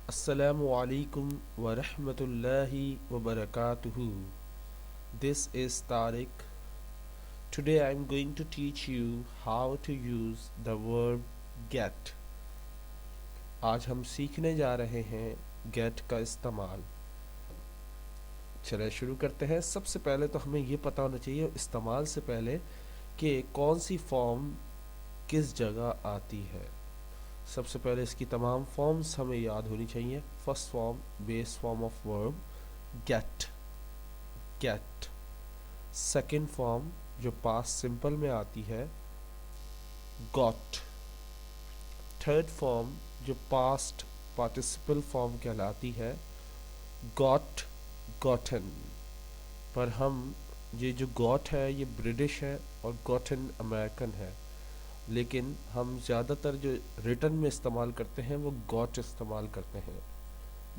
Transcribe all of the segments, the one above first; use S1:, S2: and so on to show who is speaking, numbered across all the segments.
S1: Assalamu alaikum wa rahmatullahi wa barakatuhu. This is Tariq. Today I am going to teach you how to use the verb get. आज हम सीखने जा रहे हैं get का इस्तेमाल। चलिए शुरू करते हैं। सबसे पहले तो हमें ये पता होना चाहिए इस्तेमाल से पहले कि कौन सी फॉर्म किस जगह आती है। सबसे पहले इसकी तमाम फॉर्म्स हमें याद होनी चाहिए। First form, base form of verb get, get. Second form जो पास्ट सिंपल में आती है गॉट। थर्ड फॉर्म जो पास्ट पार्टिसिपल फॉर्म कहलाती है गॉट, गॉटन। पर हम ये जो गॉट है ये ब्रिटिश है और गॉटन अमेरिकन है, लेकिन हम ज़्यादातर जो रिटर्न में इस्तेमाल करते हैं वो गॉट इस्तेमाल करते हैं।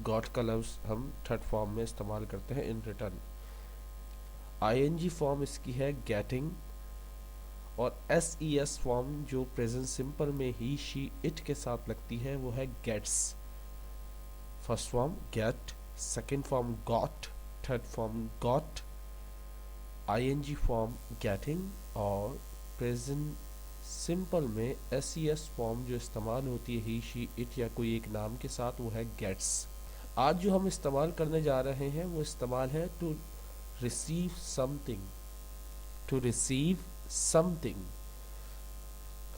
S1: गॉट का लफ्ज़ हम थर्ड फॉर्म में इस्तेमाल करते हैं इन रिटर्न। आईएनजी फॉर्म इसकी है गेटिंग, और एस फॉर्म जो प्रेजेंट सिंपल में ही, शी, इट के साथ लगती है वो है gets. First form get, second form got, third form got, ING form getting, और प्रेजेंट सिंपल में एस फॉर्म जो इस्तेमाल होती है ही, शी, इट या कोई एक नाम के साथ वो है गेट्स। आज जो हम इस्तेमाल करने जा रहे हैं वो इस्तेमाल है to receive something, to receive something.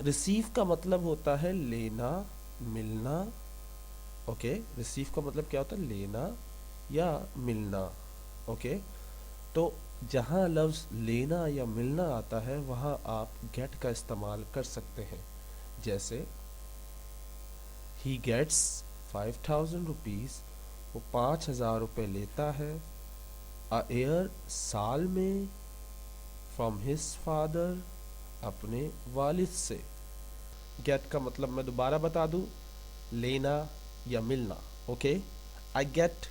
S1: Receive का मतलब होता है लेना, मिलना। ओके, रिसीव का मतलब क्या होता है? लेना या मिलना। ओके, तो जहाँ लफ्ज़ लेना या मिलना आता है वहाँ आप गेट का इस्तेमाल कर सकते हैं। जैसे ही गेट्स 5000 रुपीज़, वो 5000 रुपये लेता है। अ ईयर, साल में। फ्रॉम हिज फादर, अपने वालिद से। गेट का मतलब मैं दोबारा बता दूँ, लेना या मिलना। Okay, I get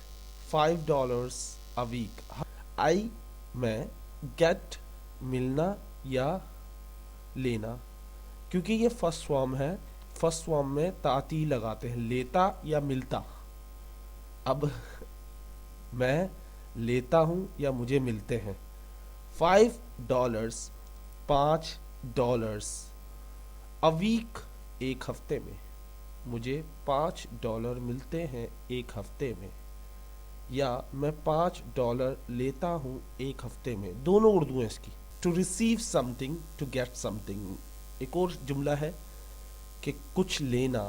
S1: $5 a week. I में गेट मिलना या लेना, क्योंकि ये फर्स्ट फॉर्म है। फर्स्ट फॉर्म में ताती लगाते हैं, लेता या मिलता। अब मैं लेता हूँ या मुझे मिलते हैं। $5, $5 अ वीक, एक हफ्ते में। मुझे $5 मिलते हैं एक हफ्ते में, या मैं $5 लेता हूँ एक हफ्ते में। दोनों उर्दू हैं इसकी। To receive something, to get something. एक और जुमला है कि कुछ लेना।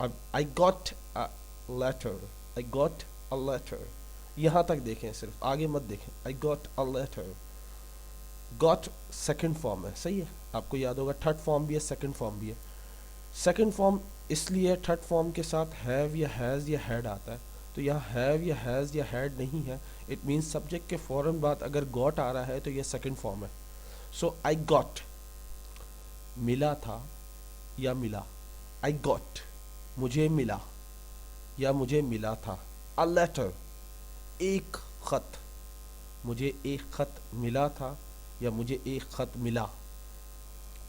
S1: अब I got a letter, I got a letter. यहाँ तक देखें, सिर्फ आगे मत देखें। I got a letter. Got second form है, सही है, आपको याद होगा। थर्ड फॉर्म भी है, सेकंड फॉर्म भी है। सेकंड फॉर्म इसलिए थर्ड फॉर्म के साथ हैव या हैज़ या हैड आता है, तो यहाँ हैव या हैज़ या हैड नहीं है। इट मीन्स सब्जेक्ट के फ़ौरन बाद अगर गॉट आ रहा है तो ये सेकंड फॉर्म है। सो आई गॉट, मिला था या मिला। आई गॉट, मुझे मिला या मुझे मिला था। अ लेटर, एक ख़त, मुझे एक ख़त मिला था या मुझे एक ख़त मिला।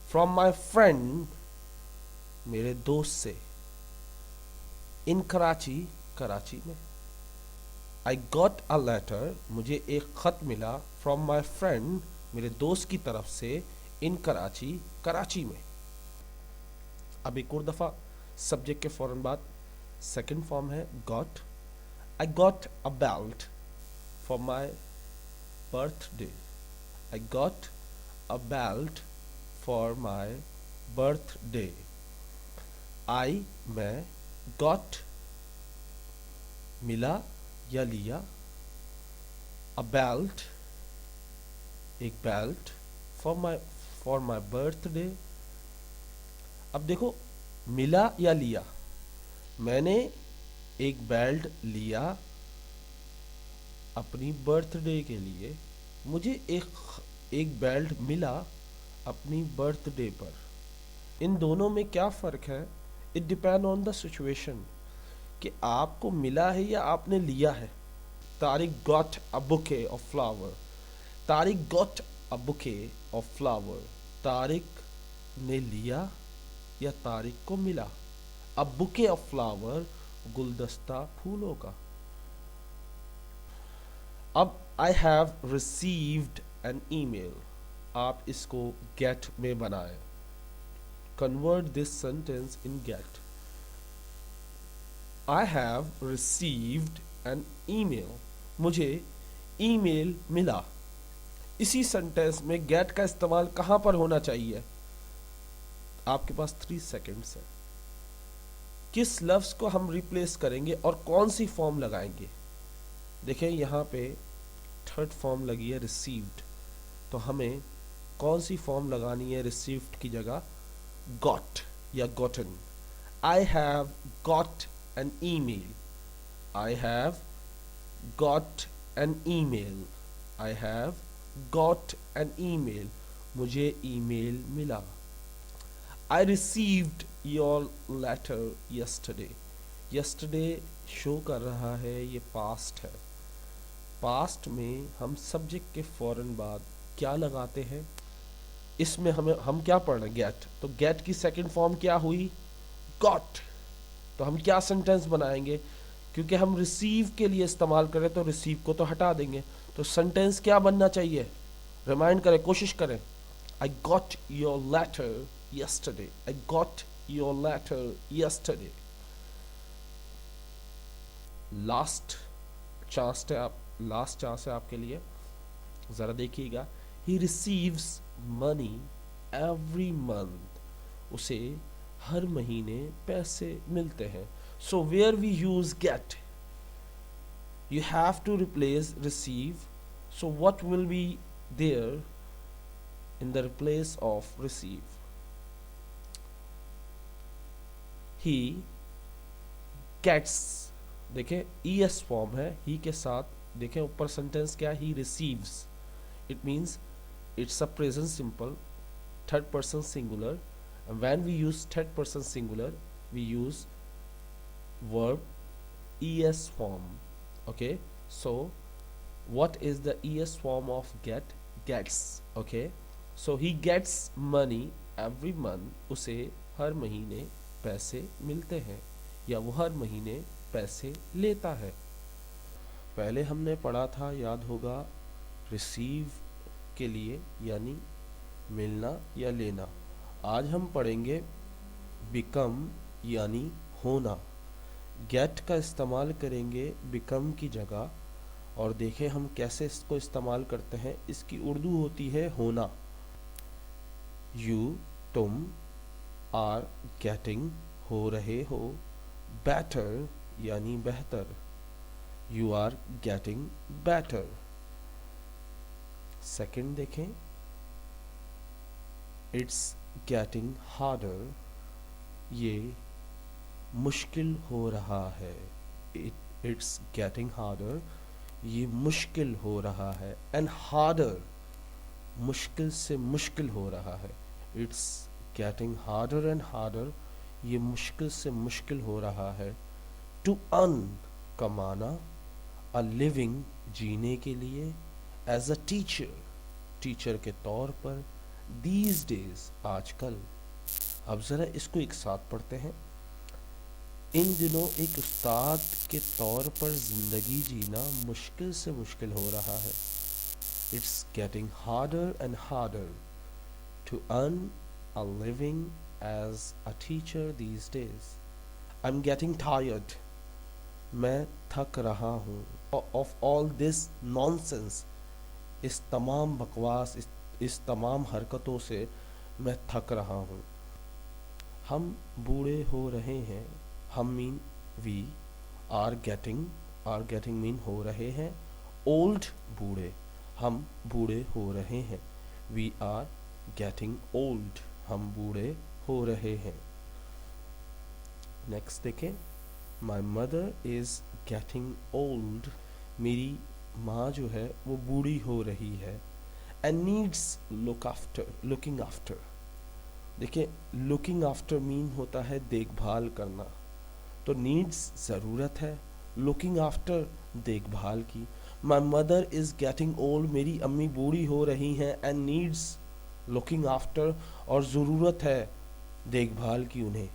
S1: फ्रॉम माई फ्रेंड, मेरे दोस्त से। इन कराची, कराची में। आई गॉट अ लेटर, मुझे एक ख़त मिला। फ्रॉम माई फ्रेंड, मेरे दोस्त की तरफ से। इन कराची, कराची में। अब एक और दफ़ा सब्जेक्ट के फ़ौरन बाद सेकंड फॉर्म है got. I got a belt for my birthday. I got a belt for my birthday. I, मैं, गॉट, मिला या लिया। अ बेल्ट, एक बेल्ट। For my birthday. अब देखो, मिला या लिया। मैंने एक बेल्ट लिया अपनी बर्थडे के लिए। मुझे एक बेल्ट मिला अपनी बर्थडे पर। इन दोनों में क्या फ़र्क है? It depend on the situation, कि आपको मिला है या आपने लिया है। Tariq got a bouquet of flower. Tariq got a bouquet of flower. Tariq ने लिया या तारिक को मिला। अ बुके ऑफ फ्लावर गुलदस्ता फूलों का। अब I have received an email, आप इसको गेट में बनाएं। Convert this sentence in get. I have received an email, मुझे ईमेल मिला। इसी सेंटेंस में गेट का इस्तेमाल कहां पर होना चाहिए? आपके पास 3 सेकेंड्स है। किस लफ्ज को हम रिप्लेस करेंगे और कौन सी फॉर्म लगाएंगे? देखें यहां पे थर्ड फॉर्म लगी है रिसीव्ड, तो हमें कौन सी फॉर्म लगानी है रिसीव्ड की जगह? गॉट या gotten. I have got an email, I have got an email, I have got an email, मुझे ईमेल मिला। I received your letter yesterday, yesterday show कर रहा है ये पास्ट है। पास्ट में हम सब्जेक्ट के फौरन बाद क्या लगाते हैं? इसमें हम क्या पढ़ रहे हैं? गेट। तो गेट की सेकंड फॉर्म क्या हुई? गॉट। तो हम क्या सेंटेंस बनाएंगे? क्योंकि हम रिसीव के लिए इस्तेमाल करें तो रिसीव को तो हटा देंगे, तो सेंटेंस क्या बनना चाहिए? रिमाइंड करें, कोशिश करें। I got your letter yesterday, I got your letter yesterday. Last chance है आपके लिए, जरा देखिएगा। He receives money every month, उसे हर महीने पैसे मिलते हैं। So where we use get, you have to replace receive. So what will be there in the place of receive? He gets, देखें es फॉर्म है he के साथ। देखें ऊपर सेंटेंस क्या? he receives. It means it's a present simple, third person singular, and when we use third person singular we use verb es form. Okay, so what is the es form of get? Gets. Okay, so he gets money every month, उसे हर महीने पैसे मिलते हैं या वो हर महीने पैसे लेता है। पहले हमने पढ़ा था, याद होगा, रिसीव के लिए यानी मिलना या लेना। आज हम पढ़ेंगे बिकम यानी होना। गेट का इस्तेमाल करेंगे बिकम की जगह, और देखें हम कैसे इसको इस्तेमाल करते हैं। इसकी उर्दू होती है होना। यू, तुम, आर गेटिंग, हो रहे हो, बेटर यानी बेहतर, you are getting better. Second देखें, इट्स गेटिंग हार्डर, ये मुश्किल हो रहा है। इट्स गेटिंग हार्डर, ये मुश्किल हो रहा है। एंड हार्डर, मुश्किल से मुश्किल हो रहा है। It's getting harder and harder, ये मुश्किल से मुश्किल हो रहा है। टू अर्न, कमाना, अ लिविंग, जीने के लिए, एज अ टीचर, टीचर के तौर पर, दीज डेज, आजकल। अब ज़रा इसको एक साथ पढ़ते हैं। इन दिनों एक उस्ताद के तौर पर ज़िंदगी जीना मुश्किल से मुश्किल हो रहा है। It's getting harder and harder to earn a living as a teacher these days. I am getting tired, मैं थक रहा हूँ। ऑफ ऑल दिस नॉनसेंस, इस तमाम बकवास, इस तमाम हरकतों से मैं थक रहा हूँ। हम बूढ़े हो रहे हैं, हम mean we, are getting mean हो रहे हैं, ओल्ड बूढ़े, हम बूढ़े हो रहे हैं, वी आर गेटिंग ओल्ड, हम बूढ़े हो रहे हैं। नेक्स्ट देखें, my mother is getting old, मेरी माँ जो है वो बूढ़ी हो रही है। एंड नीड्स लुकिंग आफ्टर, देखिए लुकिंग आफ्टर मीन होता है देखभाल करना, तो नीड्स ज़रूरत है, लुकिंग आफ्टर देखभाल की। My mother is getting old, मेरी अम्मी बूढ़ी हो रही हैं। एंड नीड्स लुकिंग आफ्टर, और ज़रूरत है देखभाल की उन्हें।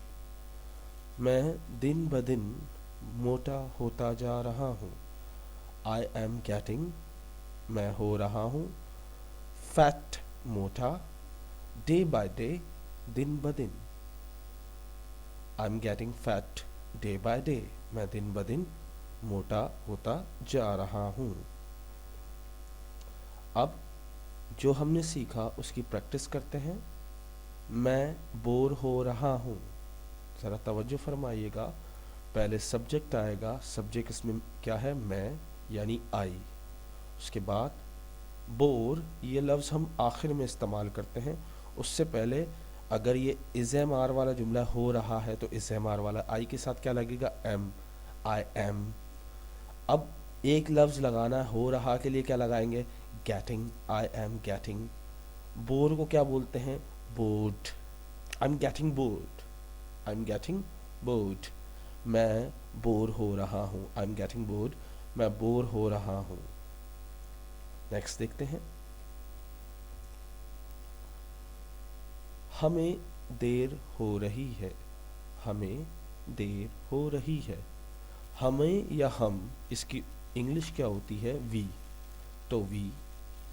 S1: मैं दिन ब दिन मोटा होता जा रहा हूँ। आई एम गेटिंग, मैं हो रहा हूँ फैट, मोटा, डे बाय डे, दिन ब दिन। आई am getting fat day by day, मैं दिन ब दिन मोटा होता जा रहा हूँ। अब जो हमने सीखा उसकी प्रैक्टिस करते हैं। मैं बोर हो रहा हूँ, ज़रा तवज्जो फरमाइएगा। पहले सब्जेक्ट आएगा, सब्जेक्ट इसमें क्या है, मैं यानी आई। उसके बाद बोर, ये लफ्ज़ हम आखिर में इस्तेमाल करते हैं। उससे पहले अगर ये इज़ आर वाला जुमला हो रहा है तो इज़ आर वाला आई के साथ क्या लगेगा, एम, आई एम। अब एक लफ्ज़ लगाना हो रहा के लिए क्या लगाएंगे, getting, I am getting. Bore को क्या बोलते हैं, board, I am getting bored, I am getting bored. मैं बोर हो रहा हूँ, आई एम गेटिंग बोर्ड, मैं बोर हो रहा हूँ। नेक्स्ट देखते हैं। हमें देर हो रही है, हमें देर हो रही है। हमें या हम, इसकी इंग्लिश क्या होती है, वी। तो वी,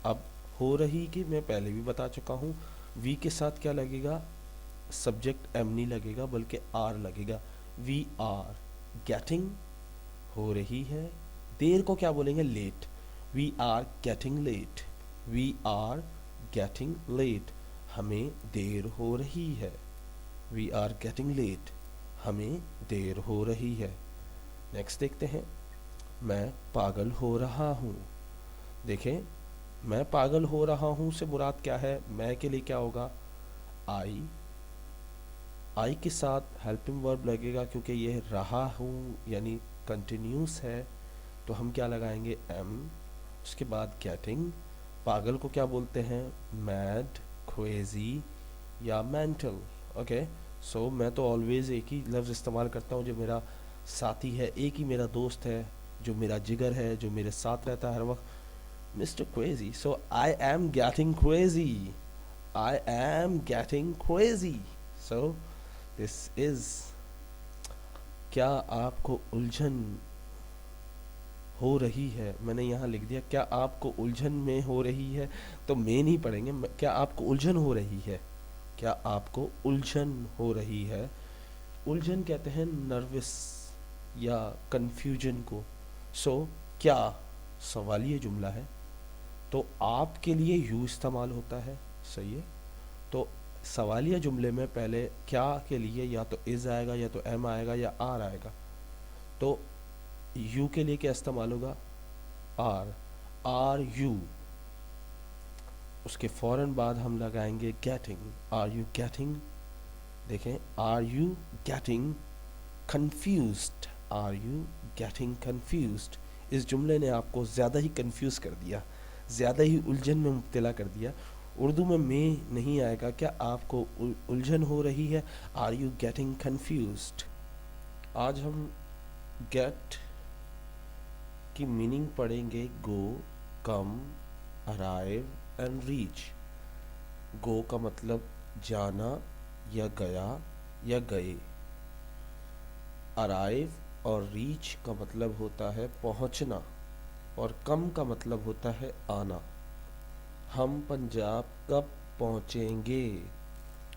S1: अब हो रही कि मैं पहले भी बता चुका हूँ, वी के साथ क्या लगेगा, सब्जेक्ट एम नहीं लगेगा बल्कि आर लगेगा। वी आर गेटिंग, हो रही है। देर को क्या बोलेंगे, late. We are getting late, we are getting late, हमें देर हो रही है। वी आर गेटिंग लेट, हमें देर हो रही है। नेक्स्ट देखते हैं। मैं पागल हो रहा हूँ। देखें, मैं पागल हो रहा हूँ से मुराद क्या है, मैं के लिए क्या होगा, आई। आई के साथ हेल्पिंग वर्ब लगेगा क्योंकि ये रहा हूँ यानी कंटिन्यूस है, तो हम क्या लगाएंगे, एम। उसके बाद गेटिंग। पागल को क्या बोलते हैं, मैड, क्रेजी या मेंटल। ओके, सो मैं तो ऑलवेज एक ही लफ्ज़ इस्तेमाल करता हूँ जो मेरा साथी है, एक ही मेरा दोस्त है, जो मेरा जिगर है, जो मेरे साथ रहता है हर वक्त, mister crazy. So I am getting crazy, I am getting crazy. So this is, क्या आपको उलझन हो रही है, मैंने यहाँ लिख दिया क्या आपको उलझन में हो रही है, तो मैं नहीं पढ़ेंगे, क्या आपको उलझन हो रही है, क्या आपको उलझन हो रही है। उलझन कहते हैं नर्वस या कंफ्यूजन को। सो क्या सवालिया जुमला है तो आपके लिए यू इस्तेमाल होता है, सही है। तो सवालिया जुमले में पहले क्या के लिए या तो इज़ आएगा या तो एम आएगा या आर आएगा। तो यू के लिए क्या इस्तेमाल होगा, आर, आर यू। उसके फ़ौरन बाद हम लगाएंगे गेटिंग, आर यू गेटिंग। देखें, are you getting confused, are you getting confused. इस जुमले ने आपको ज़्यादा ही कन्फ्यूज़ कर दिया, ज़्यादा ही उलझन में मुब्तला कर दिया। उर्दू में नहीं आएगा, क्या आपको उलझन हो रही है, आर यू गेटिंग कन्फ्यूज्ड। आज हम गेट की मीनिंग पढ़ेंगे, गो, कम, अराइव एंड रीच। गो का मतलब जाना या गया या गए। अराइव और रीच का मतलब होता है पहुंचना, और कम का मतलब होता है आना। हम पंजाब कब पहुंचेंगे,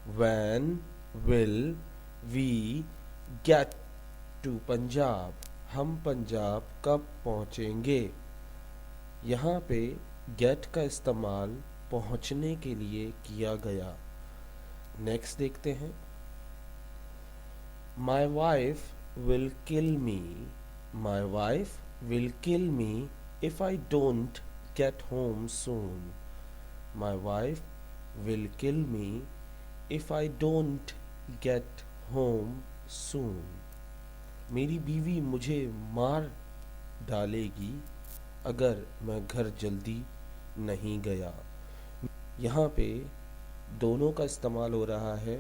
S1: when will we get to Punjab, हम पंजाब कब पहुंचेंगे। यहाँ पे गेट का इस्तेमाल पहुंचने के लिए किया गया। नेक्स्ट देखते हैं। My wife will kill me, my wife will kill me if I don't get home soon, my wife will kill me if I don't get home soon. मेरी बीवी मुझे मार डालेगी अगर मैं घर जल्दी नहीं गया। यहाँ पे दोनों का इस्तेमाल हो रहा है।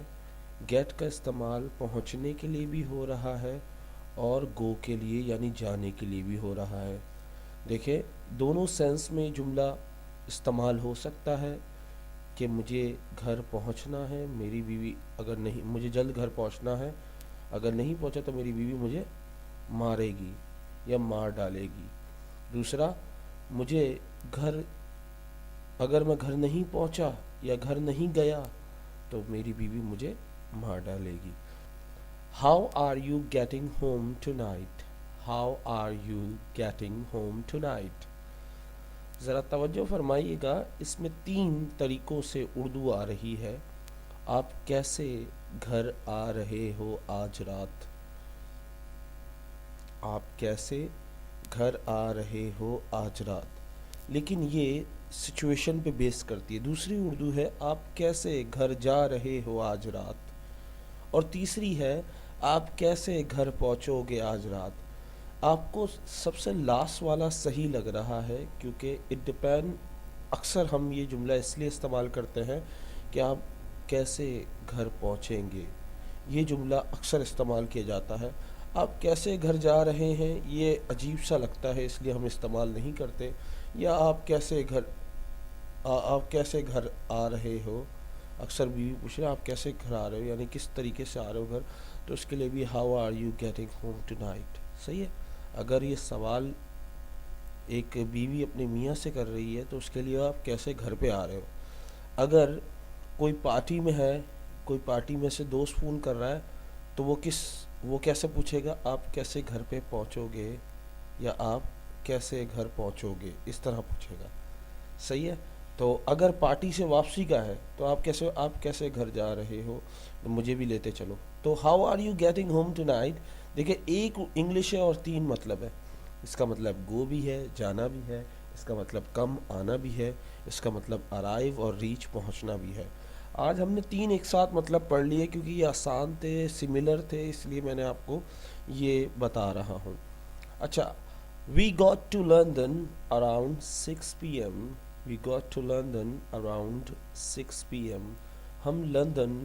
S1: गेट का इस्तेमाल पहुँचने के लिए भी हो रहा है और गो के लिए यानी जाने के लिए भी हो रहा है। देखिए, दोनों सेंस में जुमला इस्तेमाल हो सकता है कि मुझे घर पहुँचना है, मेरी बीवी अगर नहीं, मुझे जल्द घर पहुँचना है, अगर नहीं पहुँचा तो मेरी बीवी मुझे مارے گی یا مار ڈالے گی. دوسرا, مجھے گھر اگر میں گھر نہیں پہنچا یا گھر نہیں گیا تو میری بیوی مجھے مار ڈالے گی. How are you getting home tonight. How are you getting home tonight. ذرا توجہ فرمائیے گا, اس میں 3 طریقوں سے اردو آ رہی ہے. آپ کیسے گھر آ رہے ہو آج رات. آپ کیسے گھر آ رہے ہو آج رات, لیکن یہ سچویشن پہ بیس کرتی ہے. دوسری اردو ہے آپ کیسے گھر جا رہے ہو آج رات, اور تیسری ہے آپ کیسے گھر پہنچو گے آج رات. آپ کو سب سے لاسٹ والا صحیح لگ رہا ہے کیونکہ اٹ ڈپینڈ. اکثر ہم یہ جملہ اس لیے استعمال کرتے ہیں کہ آپ کیسے گھر پہنچیں گے. یہ جملہ اکثر استعمال کیا جاتا ہے. آپ کیسے گھر جا رہے ہیں یہ عجیب سا لگتا ہے, اس لیے ہم استعمال نہیں کرتے. یا آپ کیسے گھر آ رہے ہو. اکثر بیوی پوچھ رہے آپ کیسے گھر آ رہے ہو, یعنی کس طریقے سے آ رہے ہو گھر, تو اس کے لیے بھی how are you getting home tonight. صحیح ہے. اگر یہ سوال ایک بیوی اپنے میاں سے کر رہی ہے تو اس کے لیے آپ کیسے گھر پہ آ رہے ہو. اگر کوئی پارٹی میں ہے, کوئی پارٹی میں سے دوست فون کر رہا ہے تو وہ کیسے پوچھے گا آپ کیسے گھر پہ پہنچو گے, یا آپ کیسے گھر پہنچو گے, اس طرح پوچھے گا. صحیح ہے. تو اگر پارٹی سے واپسی کا ہے تو آپ کیسے گھر جا رہے ہو, مجھے بھی لیتے چلو. تو how are you getting home tonight, دیکھیں ایک انگلش ہے اور 3 مطلب ہے. اس کا مطلب گو بھی ہے, جانا بھی ہے. اس کا مطلب کم, آنا بھی ہے. اس کا مطلب ارائیو اور ریچ, پہنچنا بھی ہے. آج ہم نے 3 ایک ساتھ مطلب پڑھ لیے کیونکہ یہ آسان تھے, سملر تھے, اس لیے میں نے آپ کو یہ بتا رہا ہوں. اچھا, we got to London around 6 PM. We got to London around 6 PM. ہم لندن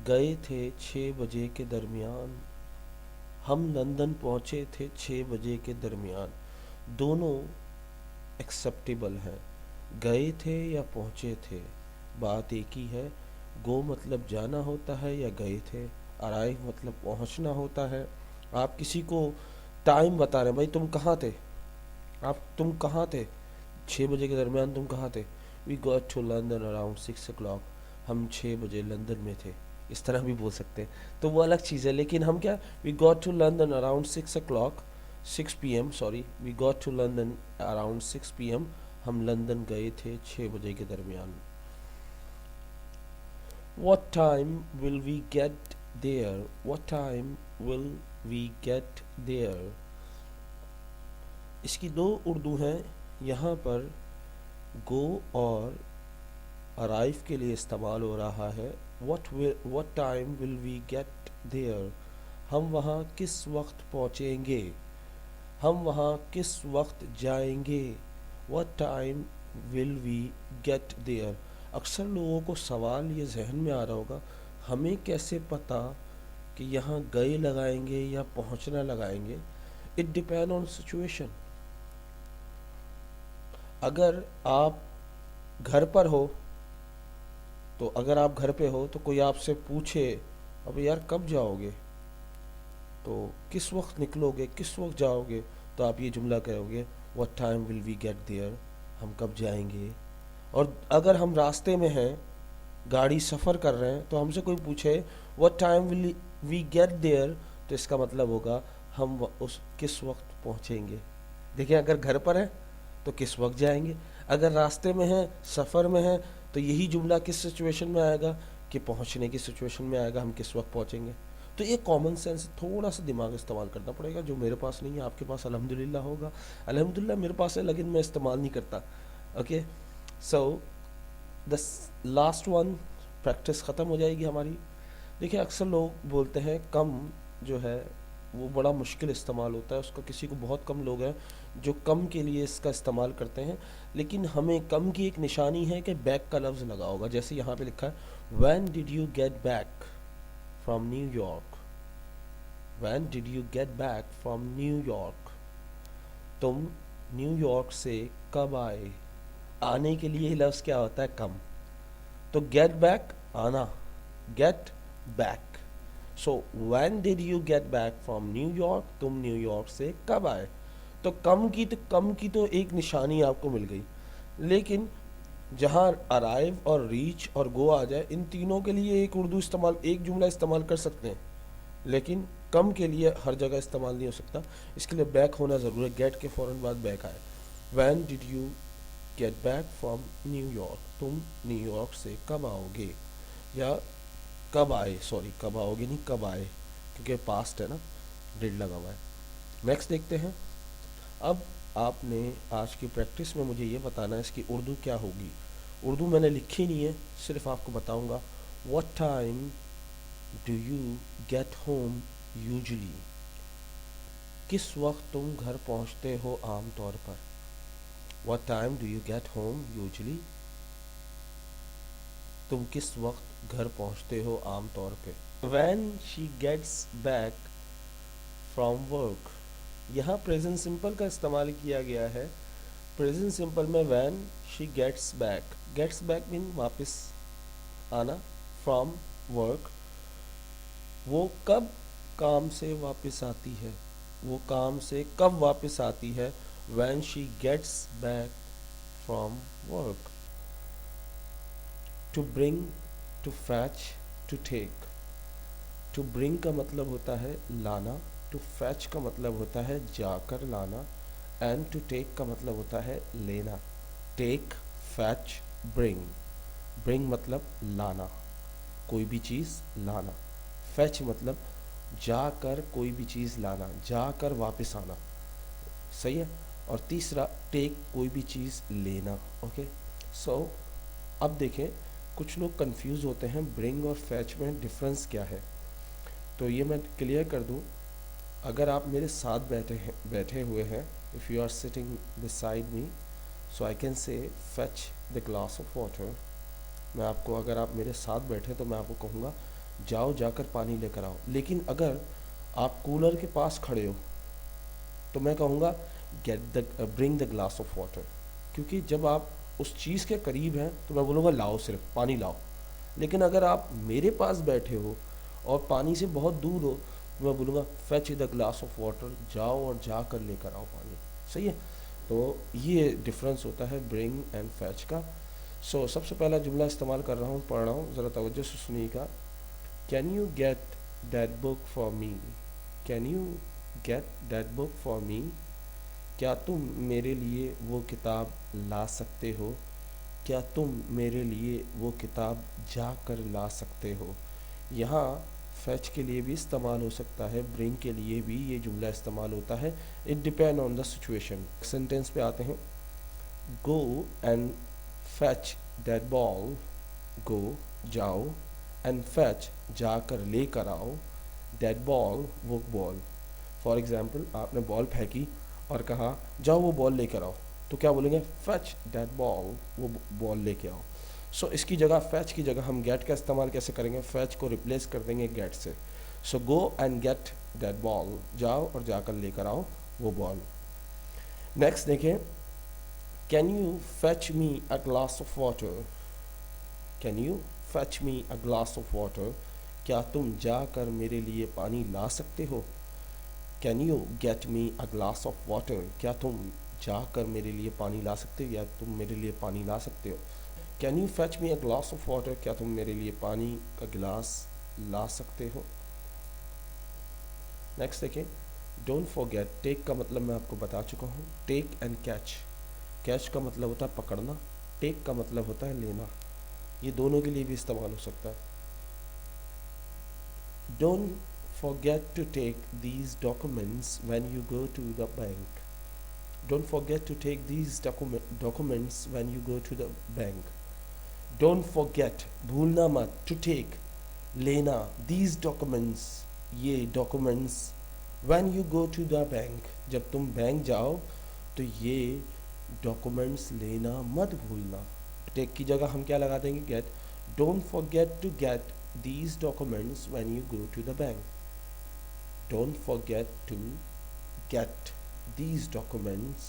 S1: گئے تھے 6 بجے کے درمیان. ہم لندن پہنچے تھے 6 بجے کے درمیان. دونوں ایکسیپٹیبل ہیں, گئے تھے یا پہنچے تھے, بات ایک ہی ہے. گو مطلب جانا ہوتا ہے یا گئے تھے, ارائیو مطلب پہنچنا ہوتا ہے. آپ کسی کو ٹائم بتا رہے ہیں, بھائی تم کہاں تھے, تم کہاں تھے 6 بجے کے درمیان, تم کہاں تھے. We got to London around 6 o'clock. ہم 6 بجے لندن میں تھے. اس طرح بھی بول سکتے ہیں, تو وہ الگ چیز ہے. لیکن ہم کیا, we got to London around 6 o'clock, 6 PM, sorry, we got to London around 6 PM. ہم لندن گئے تھے 6 بجے کے درمیان. What time will we get there? What time will we get there? اس کی 2 اردو ہیں. یہاں پر گو اور ارائیو کے لیے استعمال ہو رہا ہے. What time will we get there? ہم وہاں کس وقت پہنچیں گے, ہم وہاں کس وقت جائیں گے. What time will we get there? اکثر لوگوں کو سوال یہ ذہن میں آ رہا ہوگا, ہمیں کیسے پتا کہ یہاں گئے لگائیں گے یا پہنچنا لگائیں گے. It depend on situation. اگر آپ گھر پر ہو, تو اگر آپ گھر پہ ہو تو کوئی آپ سے پوچھے اب یار کب جاؤ گے, تو کس وقت نکلو گے, کس وقت جاؤ گے, تو آپ یہ جملہ کہو گے what time will we get there, ہم کب جائیں گے. اور اگر ہم راستے میں ہیں, گاڑی سفر کر رہے ہیں, تو ہم سے کوئی پوچھے what time will we get there, تو اس کا مطلب ہوگا ہم کس وقت پہنچیں گے. دیکھیں اگر گھر پر ہیں تو کس وقت جائیں گے, اگر راستے میں ہیں, سفر میں ہیں, تو یہی جملہ کس سچویشن میں آئے گا, کہ پہنچنے کی سچویشن میں آئے گا, ہم کس وقت پہنچیں گے. تو یہ کامن سینس, تھوڑا سا دماغ استعمال کرنا پڑے گا, جو میرے پاس نہیں ہے آپ کے پاس الحمدللہ ہوگا. الحمدللہ میرے پاس ہے لیکن میں استعمال نہیں کرتا. اوکے, سو دا لاسٹ ون, پریکٹس ختم ہو جائے گی ہماری. دیکھیں اکثر لوگ بولتے ہیں کم جو ہے وہ بڑا مشکل استعمال ہوتا ہے, اس کا کسی کو, بہت کم لوگ ہیں جو کم کے لیے اس کا استعمال کرتے ہیں. لیکن ہمیں کم کی ایک نشانی ہے کہ بیک کا لفظ لگا ہوگا. جیسے یہاں پہ لکھا ہے when did you get back from New York. when did you get back from New York. تم نیو یارک سے کب آئے. آنے کے لیے لفظ کیا ہوتا ہے, کم. تو گیٹ بیک, آنا, get back. So when did you get back from New York, तुम न्यूयॉर्क से कब आए। तो कम की तो एक निशानी आपको मिल गई, लेकिन जहाँ अराइव और रीच और गो आ जाए, इन तीनों के लिए एक जुमला इस्तेमाल कर सकते हैं, लेकिन कम के लिए हर जगह इस्तेमाल नहीं हो सकता। इसके लिए बैक होना ज़रूरी है, गेट के फ़ौरन बाद बैक आए। When did you get back from New York, तुम न्यूयॉर्क से कब आओगे, या कब आए, सॉरी कब आओगे नहीं कब आए, क्योंकि पास्ट है ना, डिड लगा हुआ है। नेक्स्ट देखते हैं। अब आपने आज की प्रैक्टिस में मुझे ये बताना है इसकी उर्दू क्या होगी। उर्दू मैंने लिखी नहीं है, सिर्फ आपको बताऊंगा। What time do you get home usually, किस वक्त तुम घर पहुंचते हो आम तौर पर। What time do you get home usually, तुम किस वक्त घर पहुंचते हो आम तौर पे। When she gets back from work, यहाँ प्रेजेंट सिंपल का इस्तेमाल किया गया है। प्रेजेंट सिंपल में when she gets back mean वापस आना, फ्रॉम वर्क वो कब काम से वापस आती है, वो काम से कब वापस आती है। When she gets back from work. To bring, to fetch, to take. To bring का मतलब होता है लाना, टू फैच का मतलब होता है जाकर लाना, एंड टू टेक का मतलब होता है लेना। Take, fetch, bring. ब्रिंग मतलब लाना, कोई भी चीज़ लाना। फैच मतलब जाकर कोई भी चीज़ लाना, जाकर वापस आना, सही है। और तीसरा टेक, कोई भी चीज़ लेना। ओके, सो अब देखें, कुछ लोग कंफ्यूज होते हैं ब्रिंग और फैच में डिफरेंस क्या है, तो ये मैं क्लियर कर दूं। अगर आप मेरे साथ बैठे हुए हैं, if you are sitting beside me, so I can say fetch the glass of water. मैं आपको, अगर आप मेरे साथ बैठे तो मैं आपको कहूँगा जाओ जाकर पानी लेकर आओ। लेकिन अगर आप कूलर के पास खड़े हो तो मैं कहूँगा bring the glass of water, क्योंकि जब आप उस चीज़ के करीब हैं तो मैं बोलूँगा लाओ, सिर्फ पानी लाओ। लेकिन अगर आप मेरे पास बैठे हो और पानी से बहुत दूर हो तो मैं बोलूँगा fetch the glass of water, जाओ और जाकर लेकर आओ पानी, सही है। तो ये डिफरेंस होता है ब्रिंग एंड फैच का। सो सबसे पहला जुमला इस्तेमाल कर रहा हूँ, पढ़ रहा हूँ, ज़रा तवज्जो से सुनिएगा। Can you get that book for me, can you get that book for me, क्या तुम मेरे लिए वो किताब ला सकते हो, क्या तुम मेरे लिए वो किताब जाकर ला सकते हो। यहाँ फैच के लिए भी इस्तेमाल हो सकता है, ब्रिंग के लिए भी ये जुमला इस्तेमाल होता है। It depend on the situation. Sentence पे आते हैं। Go and fetch that ball, go जाओ, एंड फैच जाकर लेकर आओ, दैट बॉल वो बॉल। फॉर एग्जाम्पल, आपने बॉल फेंकी और कहा जाओ वो बॉल लेकर आओ, तो क्या बोलेंगे, फैच दैट बॉल, वो बॉल लेके आओ। सो इसकी जगह, फैच की जगह हम गेट का इस्तेमाल कैसे करेंगे, फैच को रिप्लेस कर देंगे गेट से। So go and get that ball, जाओ और जाकर लेकर आओ वो बॉल। नेक्स्ट देखें, can you fetch me a glass of water, can you fetch me a glass of water, क्या तुम जाकर मेरे लिए पानी ला सकते हो। Can you get me a glass of water, क्या तुम जाकर मेरे लिए पानी ला सकते हो, या तुम मेरे लिए पानी ला सकते हो। Can you fetch me a glass of water, क्या तुम मेरे लिए पानी का गिलास ला सकते हो। नेक्स्ट देखें, डोंट फॉरगेट। टेक का मतलब मैं आपको बता चुका हूँ, टेक एंड कैच। कैच का मतलब होता है पकड़ना, टेक का मतलब होता है लेना। ये दोनों के लिए भी इस्तेमाल हो सकता है। Don't forget to take these documents when you go to the bank. Don't forget to take these documents when you go to the bank. Don't forget, भूलना मत, to take, लेना, these documents, ये documents, when you go to the bank, जब तुम bank जाओ तो ये documents लेना मत भूलना। take की जगह हम क्या लगा देंगे, get। Don't forget to get these documents when you go to the bank. Don't forget to get these documents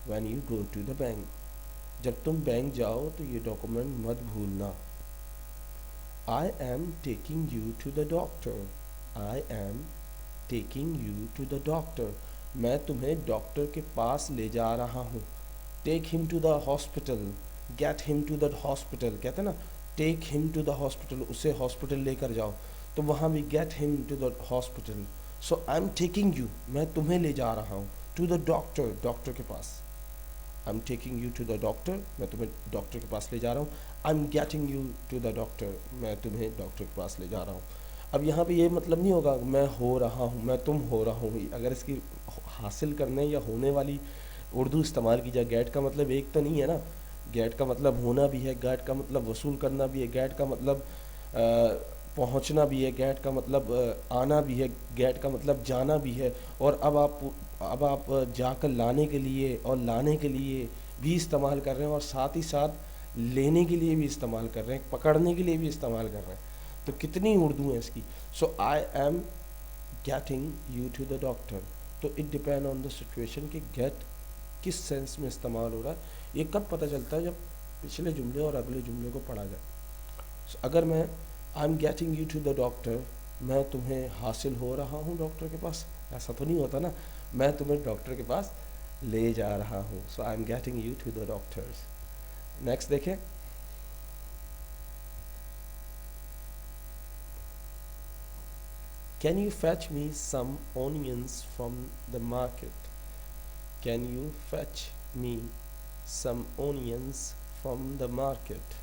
S1: when you go to the bank. जब तुम बैंक जाओ तो ये डॉक्यूमेंट मत भूलना। I am taking you to the doctor. I am taking you to the doctor. मैं तुम्हें doctor के पास ले जा रहा हूँ. Take him to the hospital. Get him to the hospital. कहते हैं ना, take him to the hospital, उसे हॉस्पिटल लेकर जाओ. तो वहाँ भी get him to the hospital. So I'm taking you, मैं तुम्हें ले जा रहा हूँ. To the doctor, डॉक्टर के पास. I'm taking you to the doctor, मैं तुम्हें डॉक्टर के पास ले जा रहा हूँ. I'm getting you to the doctor, मैं तुम्हें डॉक्टर के पास ले जा रहा हूँ. अब यहाँ पे ये मतलब नहीं होगा मैं हो रहा हूँ, मैं तुम हो रहा हूँ. अगर इसकी हासिल करने या होने वाली उर्दू इस्तेमाल की जाए, गेट का मतलब एक तो नहीं है ना. गेट का मतलब होना भी है, गेट का मतलब वसूल करना भी है, गेट का मतलब पहुँचना भी है, गेट का मतलब आना भी है, गेट का मतलब जाना भी है. और अब आप जाकर लाने के लिए और लाने के लिए भी इस्तेमाल कर रहे हैं, और साथ ही साथ लेने के लिए भी इस्तेमाल कर रहे हैं, पकड़ने के लिए भी इस्तेमाल कर रहे हैं. तो कितनी उर्दू है इसकी. So I am getting you to the doctor. तो it depend on the situation कि गेट किस सेंस में इस्तेमाल हो रहा है. ये कब पता चलता है, जब पिछले जुमले और अगले जुमले को पढ़ा जाए. अगर मैं I am getting you to the doctor, मैं तुम्हें हासिल हो रहा हूँ डॉक्टर के पास, ऐसा तो नहीं होता ना. मैं तुम्हें डॉक्टर के पास ले जा रहा हूँ. So I am getting you to the doctors. Next देखें. Can you fetch me some onions from the market? Can you fetch me some onions from the market?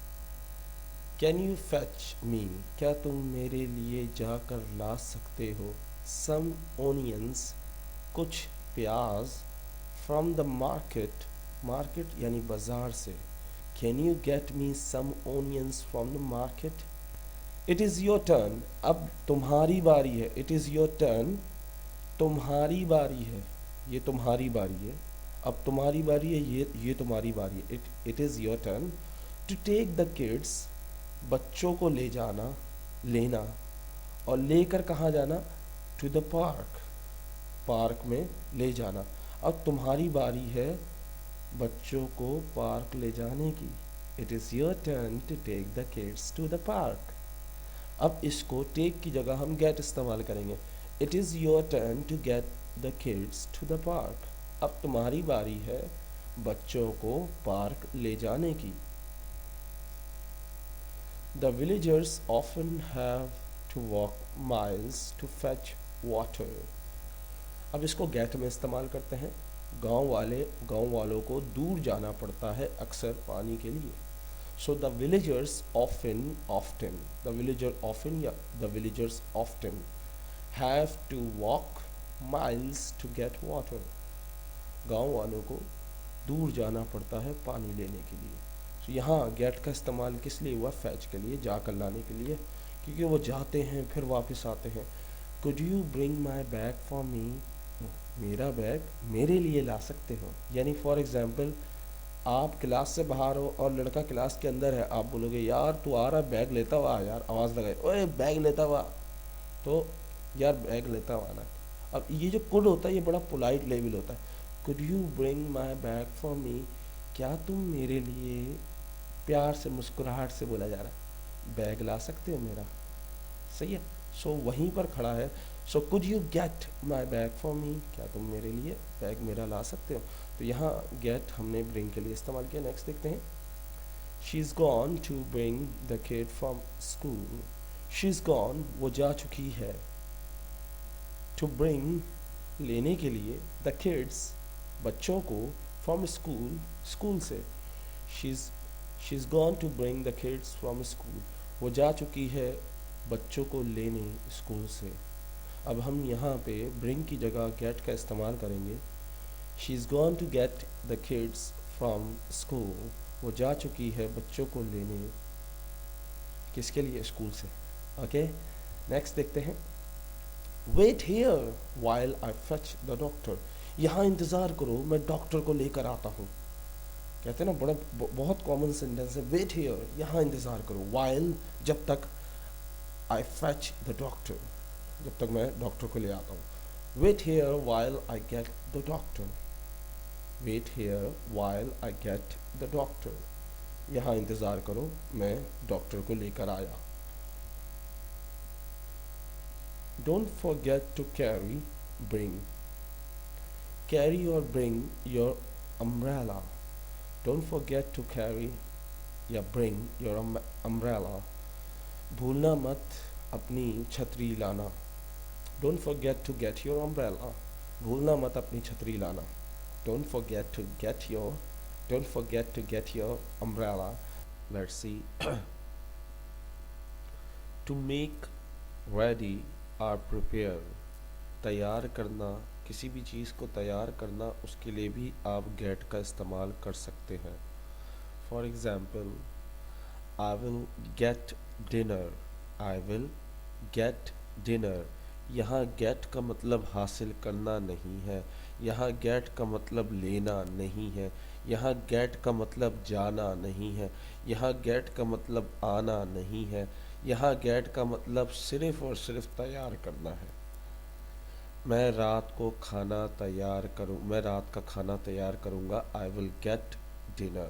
S1: Can you fetch me, क्या तुम मेरे लिए जाकर ला सकते हो, some onions, कुछ प्याज, from the market, market यानी बाजार से. Can you get me some onions from the market? It is your turn, अब तुम्हारी बारी है. It is your turn, तुम्हारी बारी है, ये तुम्हारी बारी है. अब तुम्हारी बारी है, ये तुम्हारी बारी है. It is your turn to take the kids, बच्चों को ले जाना, लेना. और लेकर कहाँ जाना, to the park, पार्क में ले जाना. अब तुम्हारी बारी है बच्चों को पार्क ले जाने की. It is your turn to take the kids to the park. अब इसको टेक की जगह हम गेट इस्तेमाल करेंगे. It is your turn to get the kids to the park. अब तुम्हारी बारी है बच्चों को पार्क ले जाने की. The villagers often have to walk miles to fetch water. अब इसको गेट में इस्तेमाल करते हैं. गांव वालों को दूर जाना पड़ता है अक्सर पानी के लिए. So the villagers often the villagers often have to walk miles to get water. गांव वालों को दूर जाना पड़ता है पानी लेने के लिए. So यहाँ get का इस्तेमाल किस लिए हुआ, fetch के लिए, जाकर लाने के लिए, क्योंकि वो जाते हैं फिर वापस आते हैं. Could you bring my bag for me? मेरा बैग मेरे लिए ला सकते हो. यानी फॉर एग्जाम्पल आप क्लास से बाहर हो और लड़का क्लास के अंदर है, आप बोलोगे यार तू आ रहा बैग लेता हुआ, यार आवाज़ लगाए, ओए बैग लेता हुआ, तो यार बैग लेता हुआ ना. अब ये जो कुड होता है ये बड़ा पोलाइट लेवल होता है. Could you bring my bag for me, क्या तुम मेरे लिए, प्यार से मुस्कुराहट से बोला जा रहा है, बैग ला सकते हो मेरा. सही है. सो वहीं पर खड़ा है. So could you get my bag for me, क्या तुम मेरे लिए बैग मेरा ला सकते हो. तो यहाँ गेट हमने ब्रिंग के लिए इस्तेमाल किया. नेक्स्ट देखते हैं. She is gone to bring the kid from school. She is gone, वो जा चुकी है. टू ब्रिंग, लेने के लिए, द किड्स, बच्चों को, फ्रॉम स्कूल, स्कूल से. She is gone to bring the kids from school, वो जा चुकी है बच्चों को लेने स्कूल से. अब हम यहाँ पे ब्रिंग की जगह गेट का इस्तेमाल करेंगे. She is gone to get the kids from school, वो जा चुकी है बच्चों को लेने, किसके लिए, स्कूल से. ओके, नेक्स्ट देखते हैं. Wait here while I fetch the doctor. यहाँ इंतज़ार करो मैं डॉक्टर को लेकर आता हूँ. कहते हैं ना बहुत कॉमन सेंटेंस है. वेट हियर, यहाँ इंतज़ार करो, वाइल जब तक, आई फेच द डॉक्टर जब तक मैं डॉक्टर को ले आता हूँ. Wait here while I get the doctor. Wait here while I get the doctor, यहाँ इंतज़ार करो मैं डॉक्टर को लेकर आया. Don't forget to bring. Carry or bring your umbrella. Don't forget to carry या bring your umbrella. भूलना मत अपनी छतरी लाना. Don't forget to get your umbrella. भूलना मत अपनी छतरी लाना. Don't forget to get your Don't forget to get your umbrella. Let's see. To make ready or prepare. तैयार करना, किसी भी चीज़ को तैयार करना, उसके लिए भी आप get का इस्तेमाल कर सकते हैं. For example, I will get dinner. I will get dinner. यहाँ get का मतलब हासिल करना नहीं है. यहाँ get का मतलब लेना नहीं है. यहाँ get का मतलब जाना नहीं है. यहाँ get का मतलब आना नहीं है. यहाँ get का मतलब सिर्फ और सिर्फ तैयार करना है. मैं रात का खाना तैयार करूँगा. I will get dinner.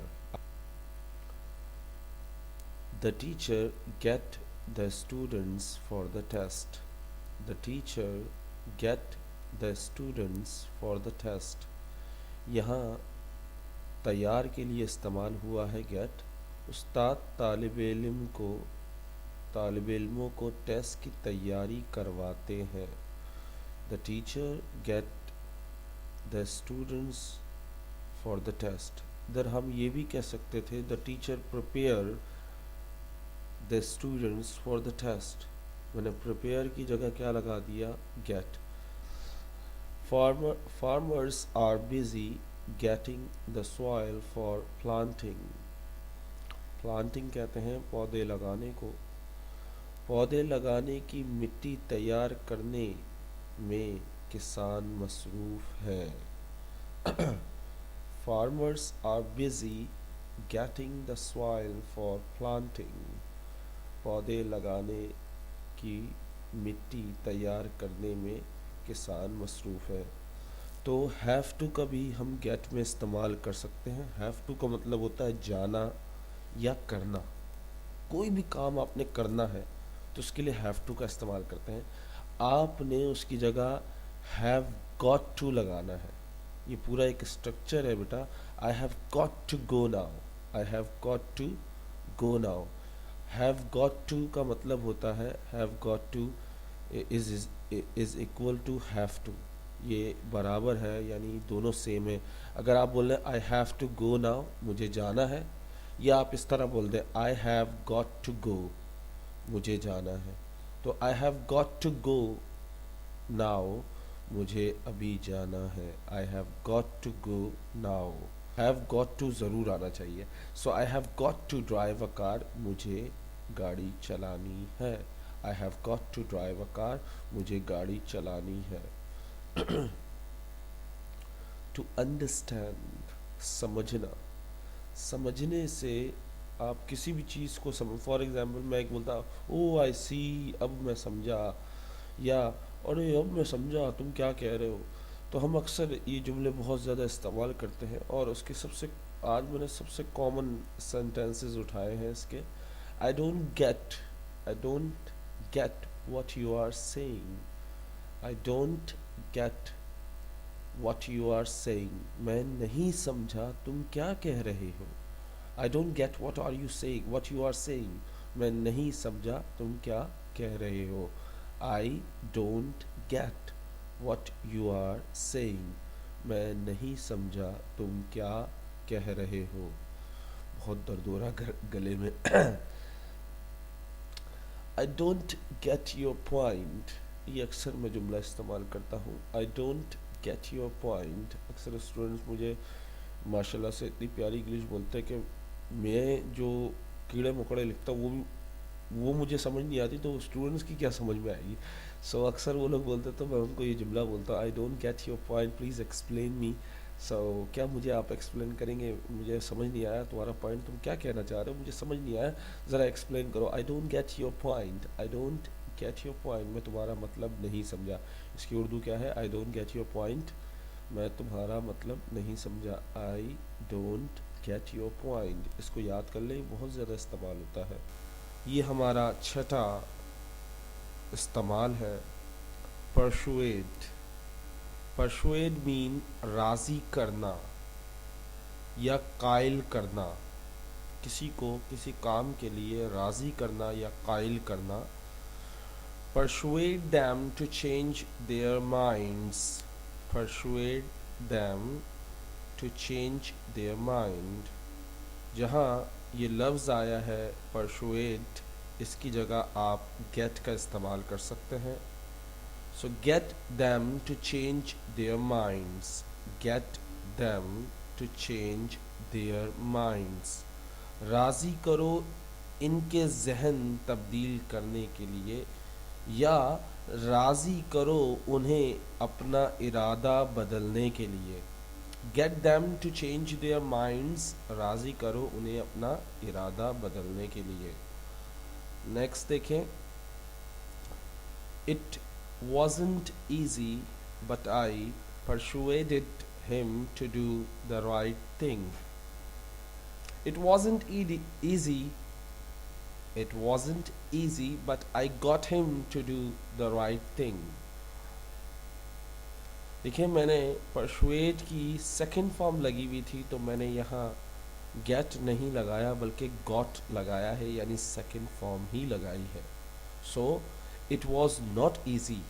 S1: The teacher get the students for the test. The teacher get the students for the test. यहाँ तैयार के लिए इस्तेमाल हुआ है get. उस्ताद तालिब इल्मों को टेस्ट की तैयारी करवाते हैं. The teacher get the students for the test. इधर हम ये भी कह सकते थे the teacher prepare the students for the test. मैंने prepare की जगह क्या लगा दिया? get. Farmers are busy getting the soil for planting. Planting कहते हैं पौधे लगाने को. पौधे लगाने की मिट्टी तैयार करने में किसान मसरूफ है. Farmers are busy getting the soil for planting. पौधे लगाने की मिट्टी तैयार करने में किसान मसरूफ है. तो हैव टू का भी हम गेट में इस्तेमाल कर सकते हैं. हैव टू का मतलब होता है जाना या करना. कोई भी काम आपने करना है तो उसके लिए हैव टू का इस्तेमाल करते हैं. आपने उसकी जगह हैव गॉट टू लगाना है. ये पूरा एक स्ट्रक्चर है बेटा. I have got to go now. I have got to go now. Have got to का मतलब होता है have got to is equal to have to. ये बराबर है, यानी दोनों सेम है. अगर आप बोल रहे हैं I have to go now, मुझे जाना है, या आप इस तरह बोल दें I have got to go, मुझे जाना है. तो I have got to go now, मुझे अभी जाना है. I have got to go now. Have got to ज़रूर आना चाहिए. So I have got to drive a car, मुझे गाड़ी चलानी है. I have got to drive a car, मुझे गाड़ी चलानी है. टू अंडरस्टैंड, समझना. समझने से आप किसी भी चीज़ को फॉर एग्जांपल मैं एक बोलता ओ आई सी, अब मैं समझा, या अरे अब मैं समझा तुम क्या कह रहे हो. तो हम अक्सर ये जुमले बहुत ज़्यादा इस्तेमाल करते हैं, और उसके आज मैंने सबसे कॉमन सेंटेंसेस उठाए हैं इसके. I don't get what you are saying. I don't get what you are saying. मैं नहीं समझा तुम क्या कह रहे हो. I don't get what you are saying. मैं नहीं समझा तुम क्या कह रहे हो. I don't get what you are saying. मैं नहीं समझा तुम क्या कह रहे हो. बहुत दर्द हो रहा गले में. I don't get your point. ये अक्सर मैं जुमला इस्तेमाल करता हूँ. I don't get your point. अक्सर स्टूडेंट्स मुझे माशाल्लाह से इतनी प्यारी इंग्लिश बोलते हैं कि मैं जो कीड़े मकोड़े लिखता हूँ वो मुझे समझ नहीं आती, तो स्टूडेंट्स की क्या समझ में आएगी. सो अक्सर वो लोग बोलते तो मैं उनको ये जुमला बोलता हूँ I don't get your point, please explain me. So क्या मुझे आप एक्सप्लेन करेंगे, मुझे समझ नहीं आया तुम्हारा पॉइंट, तुम क्या कहना चाह रहे हो, मुझे समझ नहीं आया, ज़रा एक्सप्लेन करो. आई don't get your point. I don't get your point, मैं तुम्हारा मतलब नहीं समझा. इसकी उर्दू क्या है? आई डोंट गेट योर पॉइंट, मैं तुम्हारा मतलब नहीं समझा. आई डोंट गेट योर पॉइंट. इसको याद कर ले, बहुत ज़्यादा इस्तेमाल होता है. ये हमारा छठा इस्तेमाल है persuade. persuade mean राजी करना या कायल करना, किसी को किसी काम के लिए राजी करना या कायल करना. persuade them to change their minds. persuade them to change their mind. जहाँ ये लफ्ज़ आया है persuade, इसकी जगह आप get का इस्तेमाल कर सकते हैं. So get them to change their minds. Get them to change their minds. राज़ी करो इनके जहन तब्दील करने के लिए, या राज़ी करो उन्हें अपना इरादा बदलने के लिए. Get them to change their minds. राज़ी करो उन्हें अपना इरादा बदलने के लिए. नेक्स्ट देखें. It wasn't easy, but I persuaded him to do the right thing. It wasn't easy. It wasn't easy, but I got him to do the right thing. देखिए, मैंने persuade की सेकंड फॉर्म लगी हुई थी, तो मैंने यहाँ get नहीं लगाया बल्कि got लगाया है, यानी सेकंड फॉर्म ही लगाई है. So it was not easy,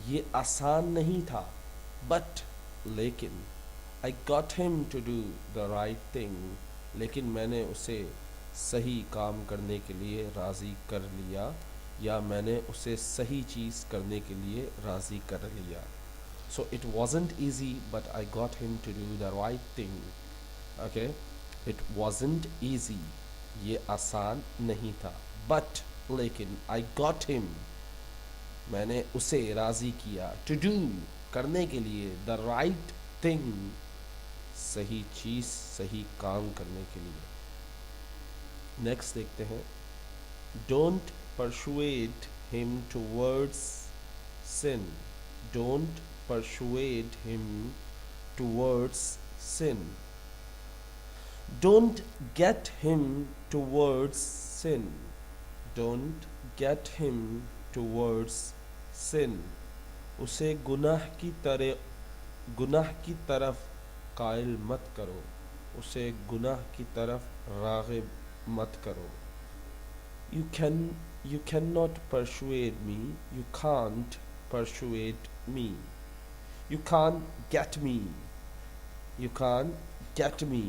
S1: ये आसान नहीं था, but लेकिन I got him to do the right thing, लेकिन मैंने उसे सही काम करने के लिए राज़ी कर लिया, या मैंने उसे सही चीज़ करने के लिए राज़ी कर लिया. So it wasn't easy, but I got him to do the right thing. Okay, it wasn't easy, ये आसान नहीं था, but लेकिन I got him, मैंने उसे राज़ी किया, to do करने के लिए, the right thing सही चीज़ सही काम करने के लिए. नेक्स्ट देखते हैं. Don't persuade him towards sin. Don't persuade him towards sin. Don't get him towards sin. Don't get him towards sin. उसे गुनाह की तरफ कायल मत करो, उसे गुनाह की तरफ राग़िब मत करो. You cannot persuade me. You can't persuade me. You can't get me. You can't get me.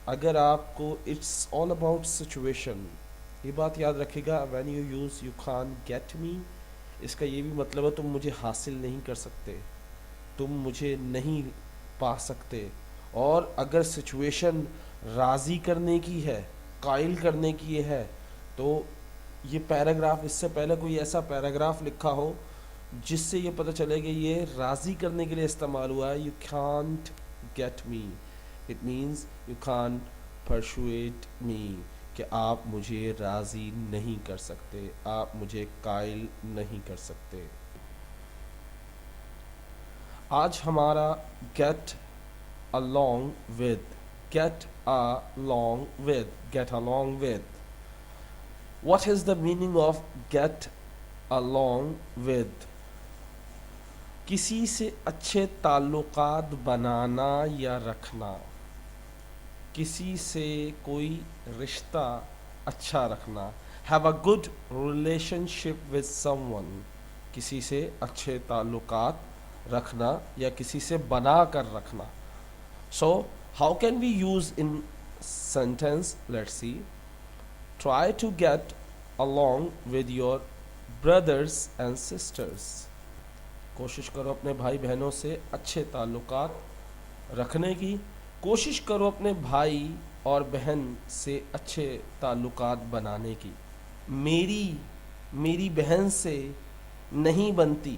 S1: अगर आपको it's all about situation, ये बात याद रखिएगा. when you use you can't get me, इसका ये भी मतलब है तुम मुझे हासिल नहीं कर सकते, तुम मुझे नहीं पा सकते. और अगर सिचुएशन राज़ी करने की है, कायल करने की है, तो ये पैराग्राफ, इससे पहले कोई ऐसा पैराग्राफ लिखा हो जिससे ये पता चले कि ये राज़ी करने के लिए इस्तेमाल हुआ है. You can't get me, it means you can't persuade me, कि आप मुझे राज़ी नहीं कर सकते, आप मुझे कायल नहीं कर सकते. आज हमारा get along with, get along with, get along with. What is the meaning of get along with? किसी से अच्छे ताल्लुकात बनाना या रखना, किसी से कोई रिश्ता अच्छा रखना. Have a good relationship with someone, किसी से अच्छे ताल्लुकात रखना या किसी से बना कर रखना. So how can we use in sentence? Let's see. Try to get along with your brothers and sisters. कोशिश करो अपने भाई बहनों से अच्छे ताल्लुकात रखने की, कोशिश करो अपने भाई और बहन से अच्छे ताल्लुकात बनाने की. मेरी बहन से नहीं बनती.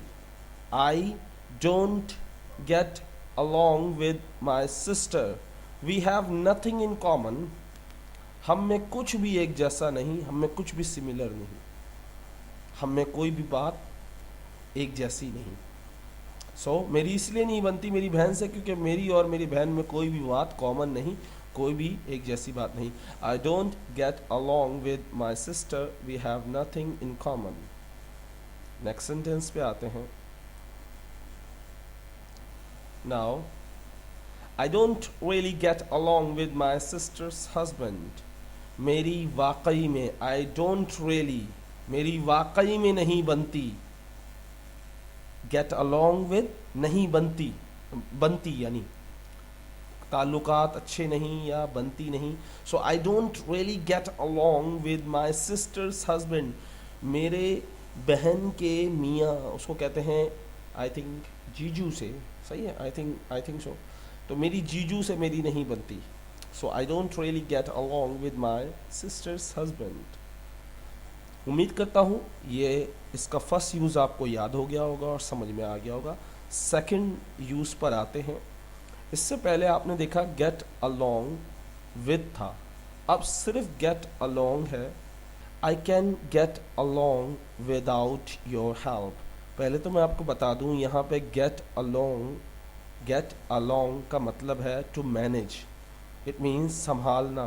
S1: I don't get along with my sister. We have nothing in common. हम में कुछ भी एक जैसा नहीं, हम में कुछ भी सिमिलर नहीं, हम में कोई भी बात एक जैसी नहीं. सो मेरी इसलिए नहीं बनती मेरी बहन से क्योंकि मेरी और मेरी बहन में कोई भी बात कॉमन नहीं, कोई भी एक जैसी बात नहीं. I don't get along with my sister. We have nothing in common. Next sentence पे आते हैं. Now, I don't really get along with my sister's husband. मेरी वाकई में I don't really मेरी वाकई में नहीं बनती. Get along with नहीं बनती, बनती यानी ताल्लुकात अच्छे नहीं या बनती नहीं. So I don't really get along with my sister's husband. मेरे बहन के मियाँ, उसको कहते हैं आई थिंक जीजू से, सही है, आई थिंक सो. तो मेरी जीजू से मेरी नहीं बनती. So I don't really get along with my sister's husband. उम्मीद करता हूँ ये इसका फर्स्ट यूज़ आपको याद हो गया होगा और समझ में आ गया होगा. सेकंड यूज़ पर आते हैं. इससे पहले आपने देखा गेट अलोंग विद था, अब सिर्फ गेट अलोंग है. आई can get along without your help. पहले तो मैं आपको बता दूं यहाँ पे गेट अलोंग का मतलब है टू मैनेज. इट मीन्स संभालना,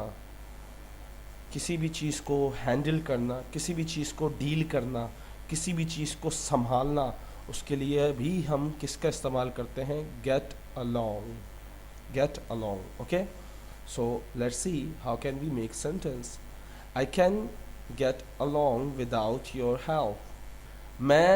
S1: किसी भी चीज़ को हैंडल करना, किसी भी चीज़ को डील करना, किसी भी चीज़ को संभालना. उसके लिए भी हम किसका इस्तेमाल करते हैं? Get along. Get along. Okay, so let's see how can we make sentence. I can get along without your help. मैं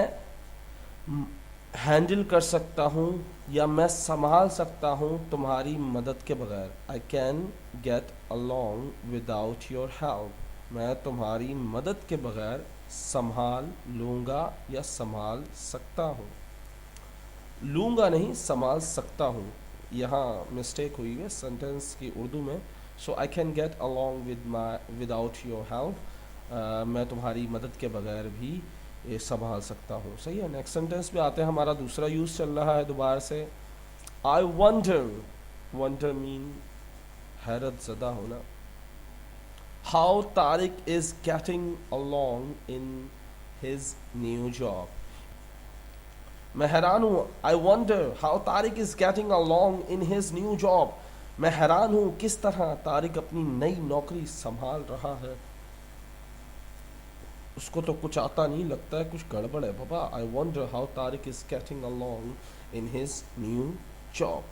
S1: हैंडल कर सकता हूँ या मैं संभाल सकता हूँ तुम्हारी मदद के बगैर. I can get along without your help. मैं तुम्हारी मदद के बगैर संभाल लूँगा या संभाल सकता हूँ. लूँगा नहीं, संभाल सकता हूँ. यहाँ मिस्टेक हुई है सेंटेंस की उर्दू में. So I can get along without your help. मैं तुम्हारी मदद के बगैर भी ये संभाल सकता हूँ. सही है. नेक्स्ट सेंटेंस पे आते हैं. हमारा दूसरा यूज़ चल रहा है दोबारा से. आई वंडर मीन हैरत ज़दा होना. How Tariq is getting along in his new job. मैं हैरान हूँ. आई wonder how Tariq is getting along in his new job. मैं हैरान हूँ किस तरह तारिक अपनी नई नौकरी संभाल रहा है. उसको तो कुछ आता नहीं, लगता है कुछ गड़बड़ है बाबा. I wonder how Tariq is getting along in his new job.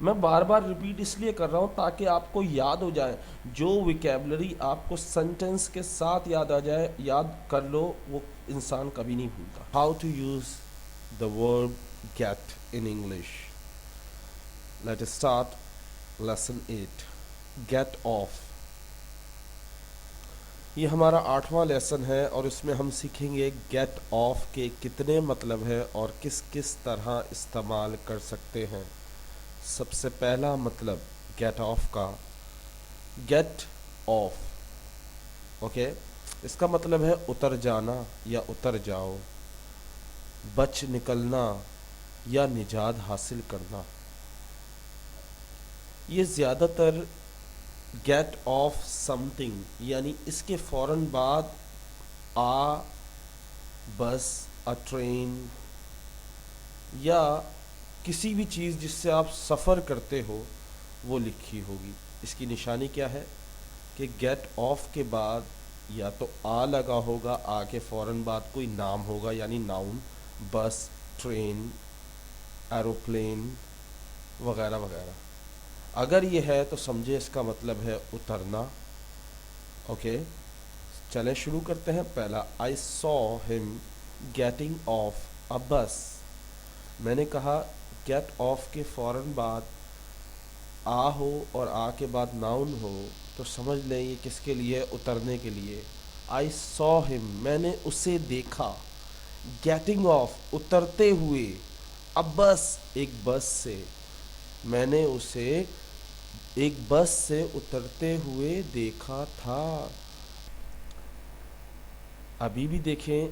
S1: मैं बार बार रिपीट इसलिए कर रहा हूँ ताकि आपको याद हो जाए. जो विकेबलरी आपको सेंटेंस के साथ याद आ जाए, याद कर लो, वो इंसान कभी नहीं भूलता. How to use the verb get in English. Let us start lesson 8. Get off. ये हमारा 8वां लेसन है और इसमें हम सीखेंगे get off के कितने मतलब है और किस किस तरह इस्तेमाल कर सकते हैं. सबसे पहला मतलब get off का, get off. ओके, इसका मतलब है उतर जाना या उतर जाओ, बच निकलना या निजात हासिल करना. ये ज़्यादातर गेट ऑफ समथिंग यानी इसके फ़ौरन बाद आ बस, अ ट्रेन या किसी भी चीज़ जिससे आप सफ़र करते हो वो लिखी होगी. इसकी निशानी क्या है कि गेट ऑफ के बाद या तो आ लगा होगा, आ के फ़ौरन बाद कोई नाम होगा यानी नाउन, बस, ट्रेन, एरोप्लेन वगैरह वगैरह. अगर ये है तो समझे इसका मतलब है उतरना. ओके, चलें शुरू करते हैं. पहला, I saw him getting of a बस. मैंने कहा गेट ऑफ के फ़ौरन बाद आ हो और आ के बाद नाउन हो तो समझ लें ये किसके लिए? उतरने के लिए. आई सॉ हिम, मैंने उसे देखा. गेटिंग ऑफ, उतरते हुए. अब बस, एक बस से. मैंने उसे एक बस से उतरते हुए देखा था. अभी भी देखें,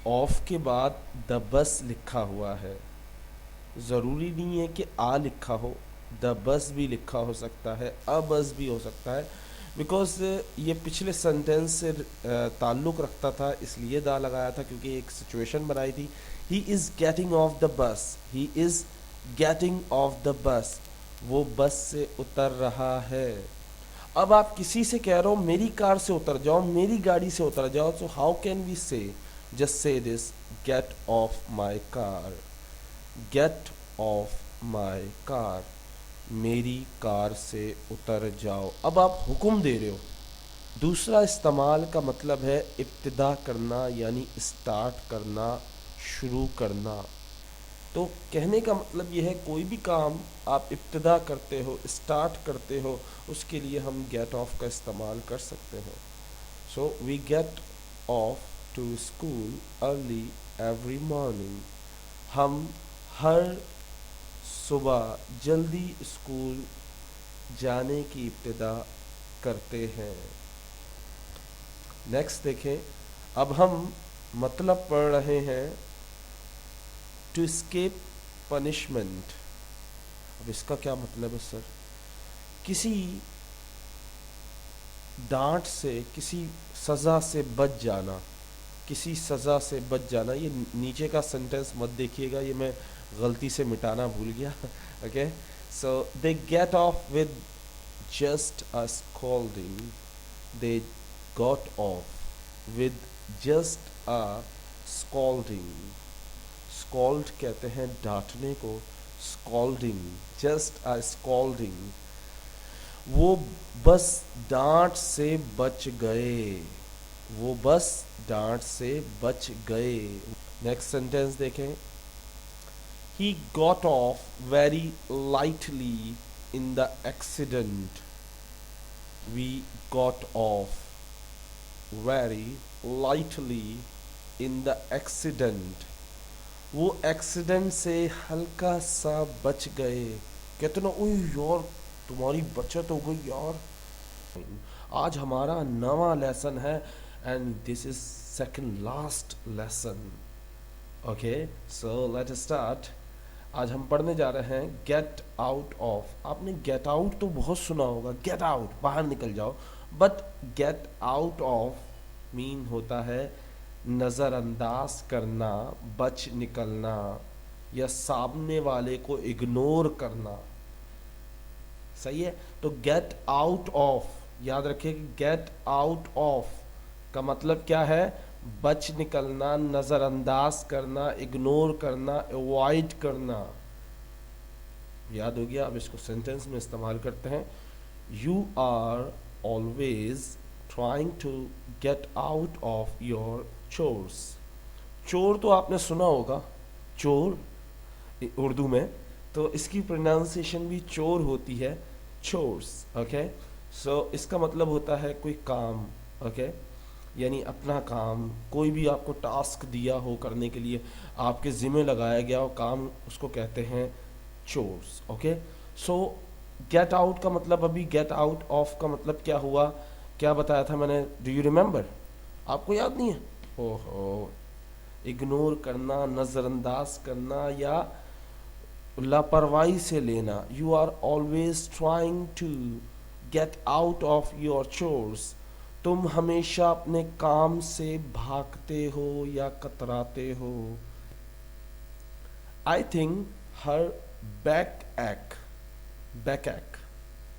S1: ऑफ के बाद द बस लिखा हुआ है. ज़रूरी नहीं है कि आ लिखा हो, द बस भी लिखा हो सकता है, अ बस भी हो सकता है. बिकॉज ये पिछले सेंटेंस से ताल्लुक़ रखता था इसलिए दा लगाया था क्योंकि एक सिचुएशन बनाई थी. He is getting off the bus, he is getting off the bus. वो बस से उतर रहा है. अब आप किसी से कह रहे हो मेरी कार से उतर जाओ, मेरी गाड़ी से उतर जाओ. So how can we say? Just say this, get off my car. Get off my car, मेरी कार से उतर जाओ। अब आप हुक्म दे रहे हो। दूसरा इस्तेमाल का मतलब है इब्तिदा करना, यानी स्टार्ट करना, शुरू करना। तो कहने का मतलब ये है कोई भी काम आप इब्तिदा करते हो, स्टार्ट करते हो, उसके लिए हम गेट ऑफ का इस्तेमाल कर सकते हैं। So we get off to school early every morning. हम हर सुबह जल्दी स्कूल जाने की इब्तिदा करते हैं। नेक्स्ट देखें, अब हम मतलब पढ़ रहे हैं टू escape पनिशमेंट। अब इसका क्या मतलब है सर? किसी डांट से, किसी सज़ा से बच जाना, किसी सज़ा से बच जाना। ये नीचे का सेंटेंस मत देखिएगा, ये मैं गलती से मिटाना भूल गया। Okay, so they get of with just a scolding, they got off with just a scolding. Scold कहते हैं डांटने को, स्कॉल्डिंग, जस्ट अ स्कॉल्डिंग। वो बस डांट से बच गए, वो बस डांट से बच गए। नेक्स्ट सेंटेंस देखें, he got off very lightly in the accident। we got off very lightly in the accident। वो एक्सीडेंट से हल्का सा बच गए। कहते ना, ओह यार तुम्हारी बचत हो गई यार। आज हमारा नवा लेसन है and this is second last lesson. Okay, so let start. आज हम पढ़ने जा रहे हैं गेट आउट ऑफ। आपने गेट आउट तो बहुत सुना होगा, गेट आउट, बाहर निकल जाओ। But get out of mean होता है नज़रअंदाज करना, बच निकलना, या सामने वाले को इग्नोर करना। सही है? तो गेट आउट ऑफ, याद रखिए कि गेट आउट ऑफ का मतलब क्या है? बच निकलना, नज़रअंदाज करना, इग्नोर करना, अवॉइड करना। याद हो गया? अब इसको सेंटेंस में इस्तेमाल करते हैं। You are always trying to get out of your chores. Chore तो आपने सुना होगा, चोर उर्दू में, तो इसकी प्रोनाउंसिएशन भी चोर होती है, चोर्स। ओके, सो इसका मतलब होता है कोई काम। ओके, यानी अपना काम, कोई भी आपको टास्क दिया हो करने के लिए, आपके ज़िम्मे लगाया गया हो काम, उसको कहते हैं चोर्स। ओके, सो गेट आउट का मतलब, अभी गेट आउट ऑफ का मतलब क्या हुआ, क्या बताया था मैंने? Do you remember? आपको याद नहीं है? ओहो, इग्नोर करना, नज़रअंदाज करना, या लापरवाही से लेना। You are always trying to get out of your chores. तुम हमेशा अपने काम से भागते हो या कतराते हो। आई थिंक हर बैक एक, बैक एक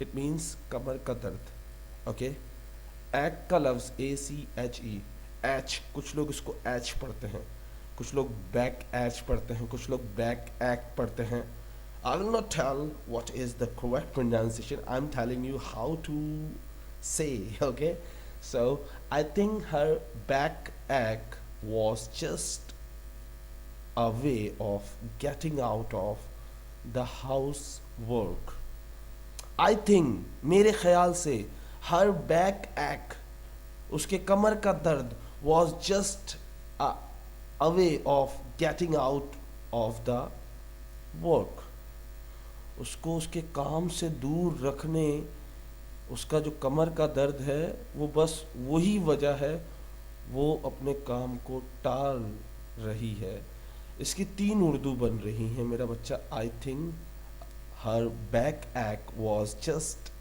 S1: इट मीन्स कमर का दर्द। ओके, एक का लफ्ज ACHE, एच, कुछ लोग इसको एच पढ़ते हैं, कुछ लोग बैक एच पढ़ते हैं, कुछ लोग बैक एक पढ़ते हैं। I will not tell what is the correct pronunciation. I'm telling you how to say. Okay, so I think her back ache was just a way of getting out of the housework. I think, मेरे ख्याल से, her back ache, उसके कमर का दर्द, was just a way of getting out of the work। उसको उसके काम से दूर रखने, उसका जो कमर का दर्द है, वो बस वही वजह है, वो अपने काम को टाल रही है। इसकी 3 उर्दू बन रही हैं मेरा बच्चा। आई थिंक हर बैक एक was just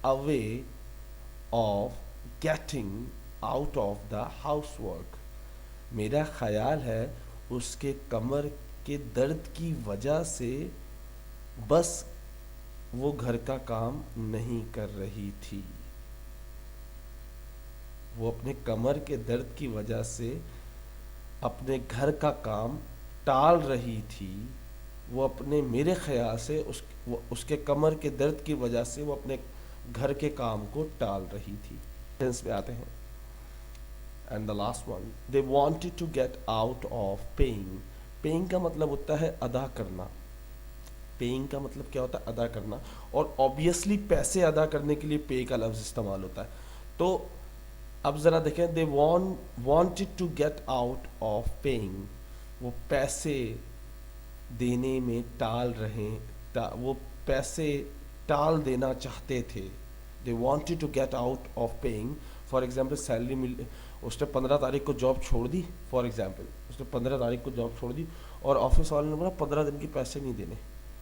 S1: a way of getting out of the house work. मेरा ख्याल है उसके कमर के दर्द की वजह से बस वो घर का काम नहीं कर रही थी। वो अपने कमर के दर्द की वजह से अपने घर का काम टाल रही थी, وہ اپنے میرے خیال سے اس کے کمر کے درد کی وجہ سے وہ اپنے گھر کے کام کو ٹال رہی تھی. ٹینس میں آتے ہیں. And the last one, they wanted to get out of paying. Paying کا مطلب ہوتا ہے ادا کرنا. پیئنگ کا مطلب کیا ہوتا ہے؟ ادا کرنا. اور آبویسلی پیسے ادا کرنے کے لیے پے کا لفظ استعمال ہوتا ہے. تو اب ذرا دیکھیں, they wanted to get out of paying. وہ پیسے دینے میں ٹال رہے, وہ پیسے ٹال دینا چاہتے تھے. They wanted to get out of paying. For example salary اس نے 15 تاریخ کو جاب چھوڑ دی. فار ایگزامپل اس نے 15 تاریخ کو جاب چھوڑ دی اور آفس والے نے بولا 15 دن کے پیسے نہیں دینے,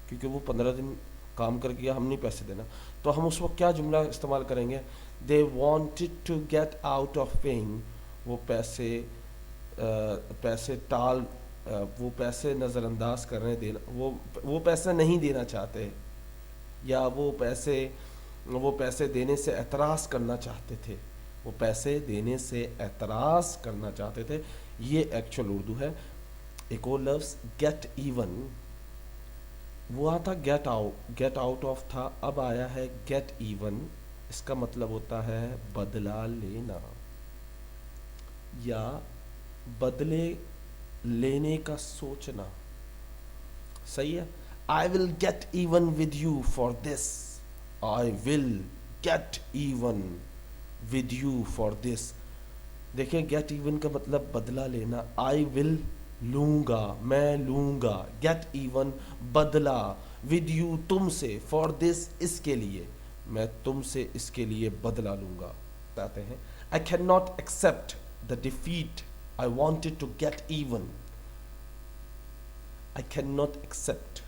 S1: کیونکہ وہ 15 دن کام کر گیا, ہم نہیں پیسے دینا. تو ہم اس وقت کیا جملہ استعمال کریں گے؟ They wanted to get out of paying. وہ پیسے ٹال, وہ پیسے نظر انداز کر رہے دینا, وہ پیسے نہیں دینا چاہتے, یا وہ پیسے دینے سے اعتراض کرنا چاہتے تھے. وہ پیسے دینے سے اعتراض کرنا چاہتے تھے. یہ ایکچوئل اردو ہے. ایک اور لفظ گیٹ ایون. وہ آتا گیٹ آؤٹ آف تھا, اب آیا ہے گیٹ ایون. اس کا مطلب ہوتا ہے بدلہ لینا یا بدلے لینے کا سوچنا. صحیح ہے. I will get even with you for this. I will get even with you for this. دیکھیں get even کا مطلب بدلہ لینا. I will لوں گا, میں لوں گا. get even بدلہ, with you تم سے, for this اس کے لیے, میں تم سے اس کے لیے بدلہ لوں گا. بتاتے ہیں I cannot accept the defeat. I wanted to get even. I cannot accept.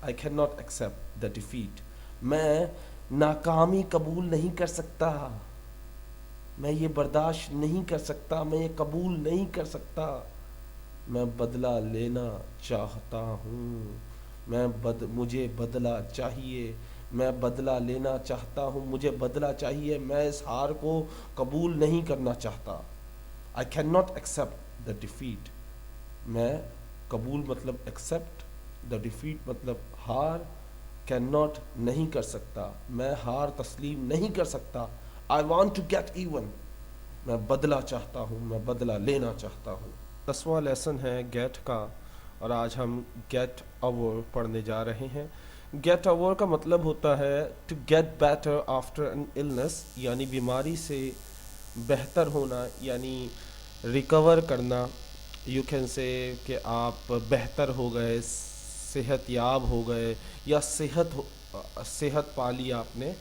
S1: I cannot accept the defeat. میں ناکامی قبول نہیں کر سکتا, میں یہ برداشت نہیں کر سکتا, میں یہ قبول نہیں کر سکتا. میں بدلہ لینا چاہتا ہوں, مجھے بدلہ چاہیے, میں بدلہ لینا چاہتا ہوں, مجھے بدلہ چاہیے, میں اس ہار کو قبول نہیں کرنا چاہتا. I cannot accept the defeat. میں قبول مطلب accept, the defeat مطلب ہار, cannot نہیں کر سکتا, میں ہار تسلیم نہیں کر سکتا. I want to get even. میں بدلہ چاہتا ہوں, میں بدلہ لینا چاہتا ہوں. 10واں لیسن ہے گیٹ کا, اور آج ہم گیٹ اوور پڑھنے جا رہے ہیں. گیٹ اوور کا مطلب ہوتا ہے to get better after an illness, یعنی بیماری سے بہتر ہونا, یعنی ریکور کرنا. یو کین سے کہ آپ بہتر ہو گئے, صحت یاب ہو گئے, یا صحت پا لی آپ نے.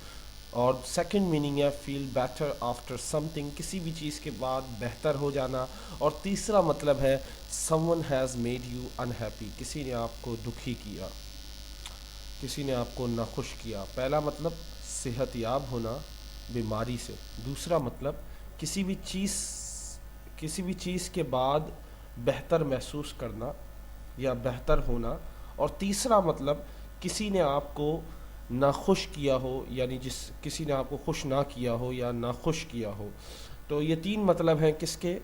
S1: اور سیکنڈ میننگ ہے feel better after something, کسی بھی چیز کے بعد بہتر ہو جانا. اور تیسرا مطلب ہے some one has made you unhappy, کسی نے آپ کو دکھی کیا, کسی نے آپ کو ناخوش کیا. پہلا مطلب صحت یاب ہونا بیماری سے, دوسرا مطلب کسی بھی چیز کے بعد بہتر محسوس کرنا یا بہتر ہونا. اور تیسرا مطلب کسی نے آپ کو ناخوش کیا ہو, یعنی کسی نے آپ کو خوش نہ کیا ہو یا ناخوش کیا ہو. تو یہ 3 مطلب ہیں کس کے؟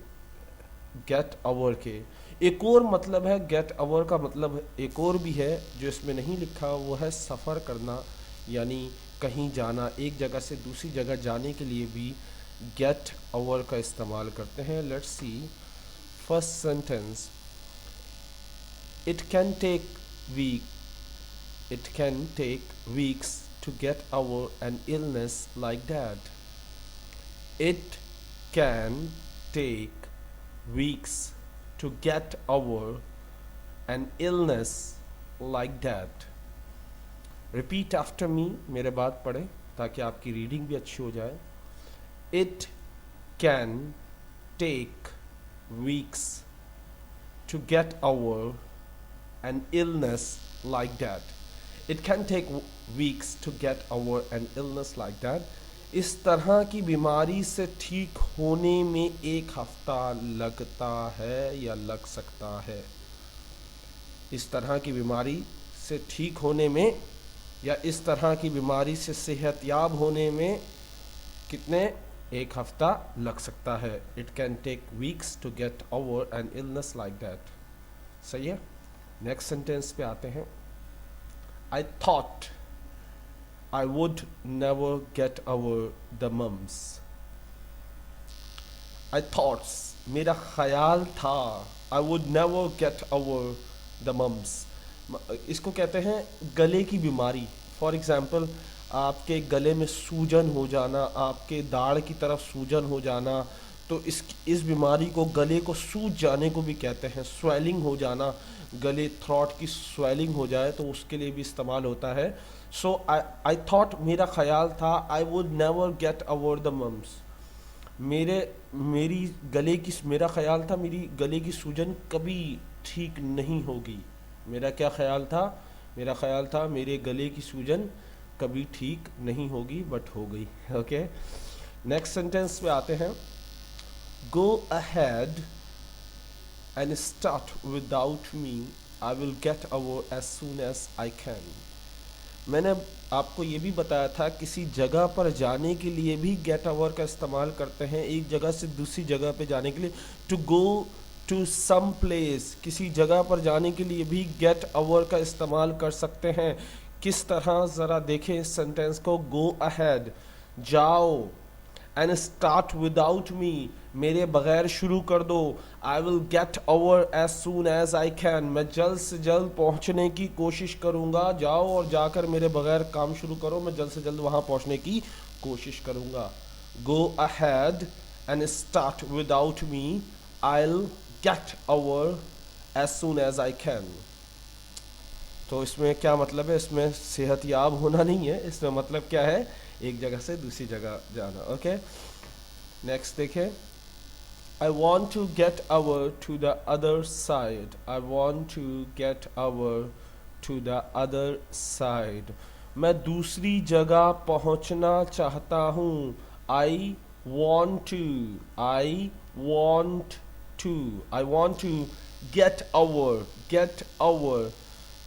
S1: گیٹ اوور کے. ایک اور مطلب ہے گیٹ اوور کا مطلب ایک اور بھی ہے جو اس میں نہیں لکھا, وہ ہے سفر کرنا, یعنی کہیں جانا, ایک جگہ سے دوسری جگہ جانے کے لیے بھی گیٹ اوور کا استعمال کرتے ہیں. Let's see first sentence. It can take weeks to get over an illness like that. It can take weeks to get over an illness like that. Repeat after me, میرے بعد پڑھیں تاکہ آپ کی ریڈنگ بھی اچھی ہو جائے. It can take weeks to get over an illness like that. It can take weeks to get over an illness like that. اس طرح کی بیماری سے ٹھیک ہونے میں 1 ہفتہ لگتا ہے یا لگ سکتا ہے. اس طرح کی بیماری سے ٹھیک ہونے میں یا اس طرح کی بیماری سے صحت یاب ہونے میں کتنے؟ 1 ہفتہ لگ سکتا ہے. It can take weeks to get over an illness like that. सही है। नेक्स्ट सेंटेंस पे आते हैं। I thought I would never get over the mums. I thoughts, मेरा ख्याल था, I would never get over the mums, इसको कहते हैं गले की बीमारी। फॉर एग्ज़ाम्पल, आपके गले में सूजन हो जाना, आपके दाढ़ की तरफ सूजन हो जाना, तो इस बीमारी को, गले को सूज जाने को भी कहते हैं। स्वेलिंग हो जाना, गले थ्रॉट की स्वेलिंग हो जाए तो उसके लिए भी इस्तेमाल होता है। सो आई थॉट, मेरा ख्याल था, I would never get over the mums, मेरा ख्याल था मेरी गले की सूजन कभी ठीक नहीं होगी। मेरा क्या ख्याल था? मेरा ख्याल था मेरे गले की सूजन कभी ठीक नहीं होगी, बट हो गई। ओके, नेक्स्ट सेंटेंस पे आते हैं। Go ahead and start without me, I will get over as soon as I can. मैंने आपको ये भी बताया था, किसी जगह पर जाने के लिए भी गेट ओवर का इस्तेमाल करते हैं, एक जगह से दूसरी जगह पे जाने के लिए। To go to some place, किसी जगह पर जाने के लिए भी गेट ओवर का इस्तेमाल कर सकते हैं। किस तरह, ज़रा देखें इस सेंटेंस को। गो अहेड, जाओ, एंड स्टार्ट विदाउट मी, मेरे बगैर शुरू कर दो। I will get over as soon as I can, मैं जल्द से जल्द पहुंचने की कोशिश करूंगा। जाओ और जाकर मेरे बगैर काम शुरू करो, मैं जल्द से जल्द वहां पहुंचने की कोशिश करूंगा। Go ahead and start without me, I will get over as soon as I can. तो इसमें क्या मतलब है? इसमें सेहतयाब होना नहीं है, इसमें मतलब क्या है? एक जगह से दूसरी जगह जाना। ओके, नेक्स्ट देखें। I want to get over to the other side, I want to get over to the other side, मैं दूसरी जगह पहुंचना चाहता हूँ। I want to, I want to, I want to get over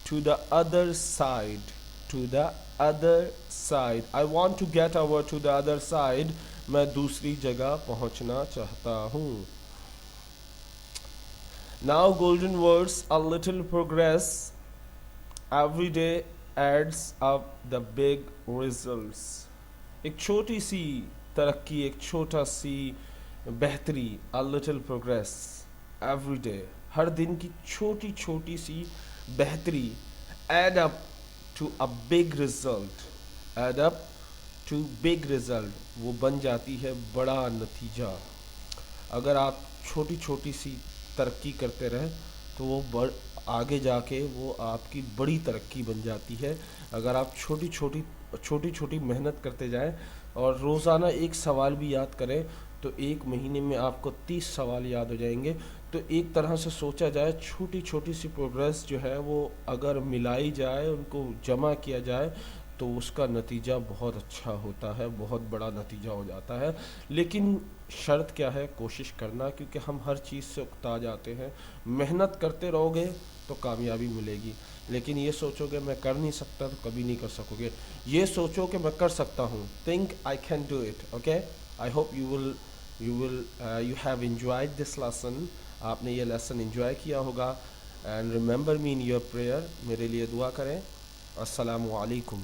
S1: to the other side, to the other side, I want to get over to the other side, मैं दूसरी जगह पहुंचना चाहता हूँ। Now golden words, a little progress every day adds up the big results। एक छोटी सी तरक्की, एक छोटा सी बेहतरी, a little progress every day, हर दिन की छोटी छोटी सी बेहतरी, add up to a big result, add up to big result, वो बन जाती है बड़ा नतीजा। अगर आप छोटी छोटी सी तरक्की करते रहें तो वो आगे जाके वो आपकी बड़ी तरक्की बन जाती है। अगर आप छोटी छोटी मेहनत करते जाएं और रोज़ाना एक सवाल भी याद करें तो एक महीने में आपको 30 सवाल याद हो जाएंगे। तो एक तरह से सोचा जाए, छोटी छोटी सी प्रोग्रेस जो है वो अगर मिलाई जाए, उनको जमा किया जाए तो उसका नतीजा बहुत अच्छा होता है, बहुत बड़ा नतीजा हो जाता है। लेकिन शर्त क्या है? कोशिश करना, क्योंकि हम हर चीज़ से उकता जाते हैं। मेहनत करते रहोगे तो कामयाबी मिलेगी, लेकिन ये सोचोगे मैं कर नहीं सकता तो कभी नहीं कर सकोगे। ये सोचो कि मैं कर सकता हूँ, think I can do it. Okay, I hope you have enjoyed this lesson। आपने ये लेसन enjoy किया होगा। And remember me in your prayer, मेरे लिए दुआ करें। अस्सलामु अलैकुम।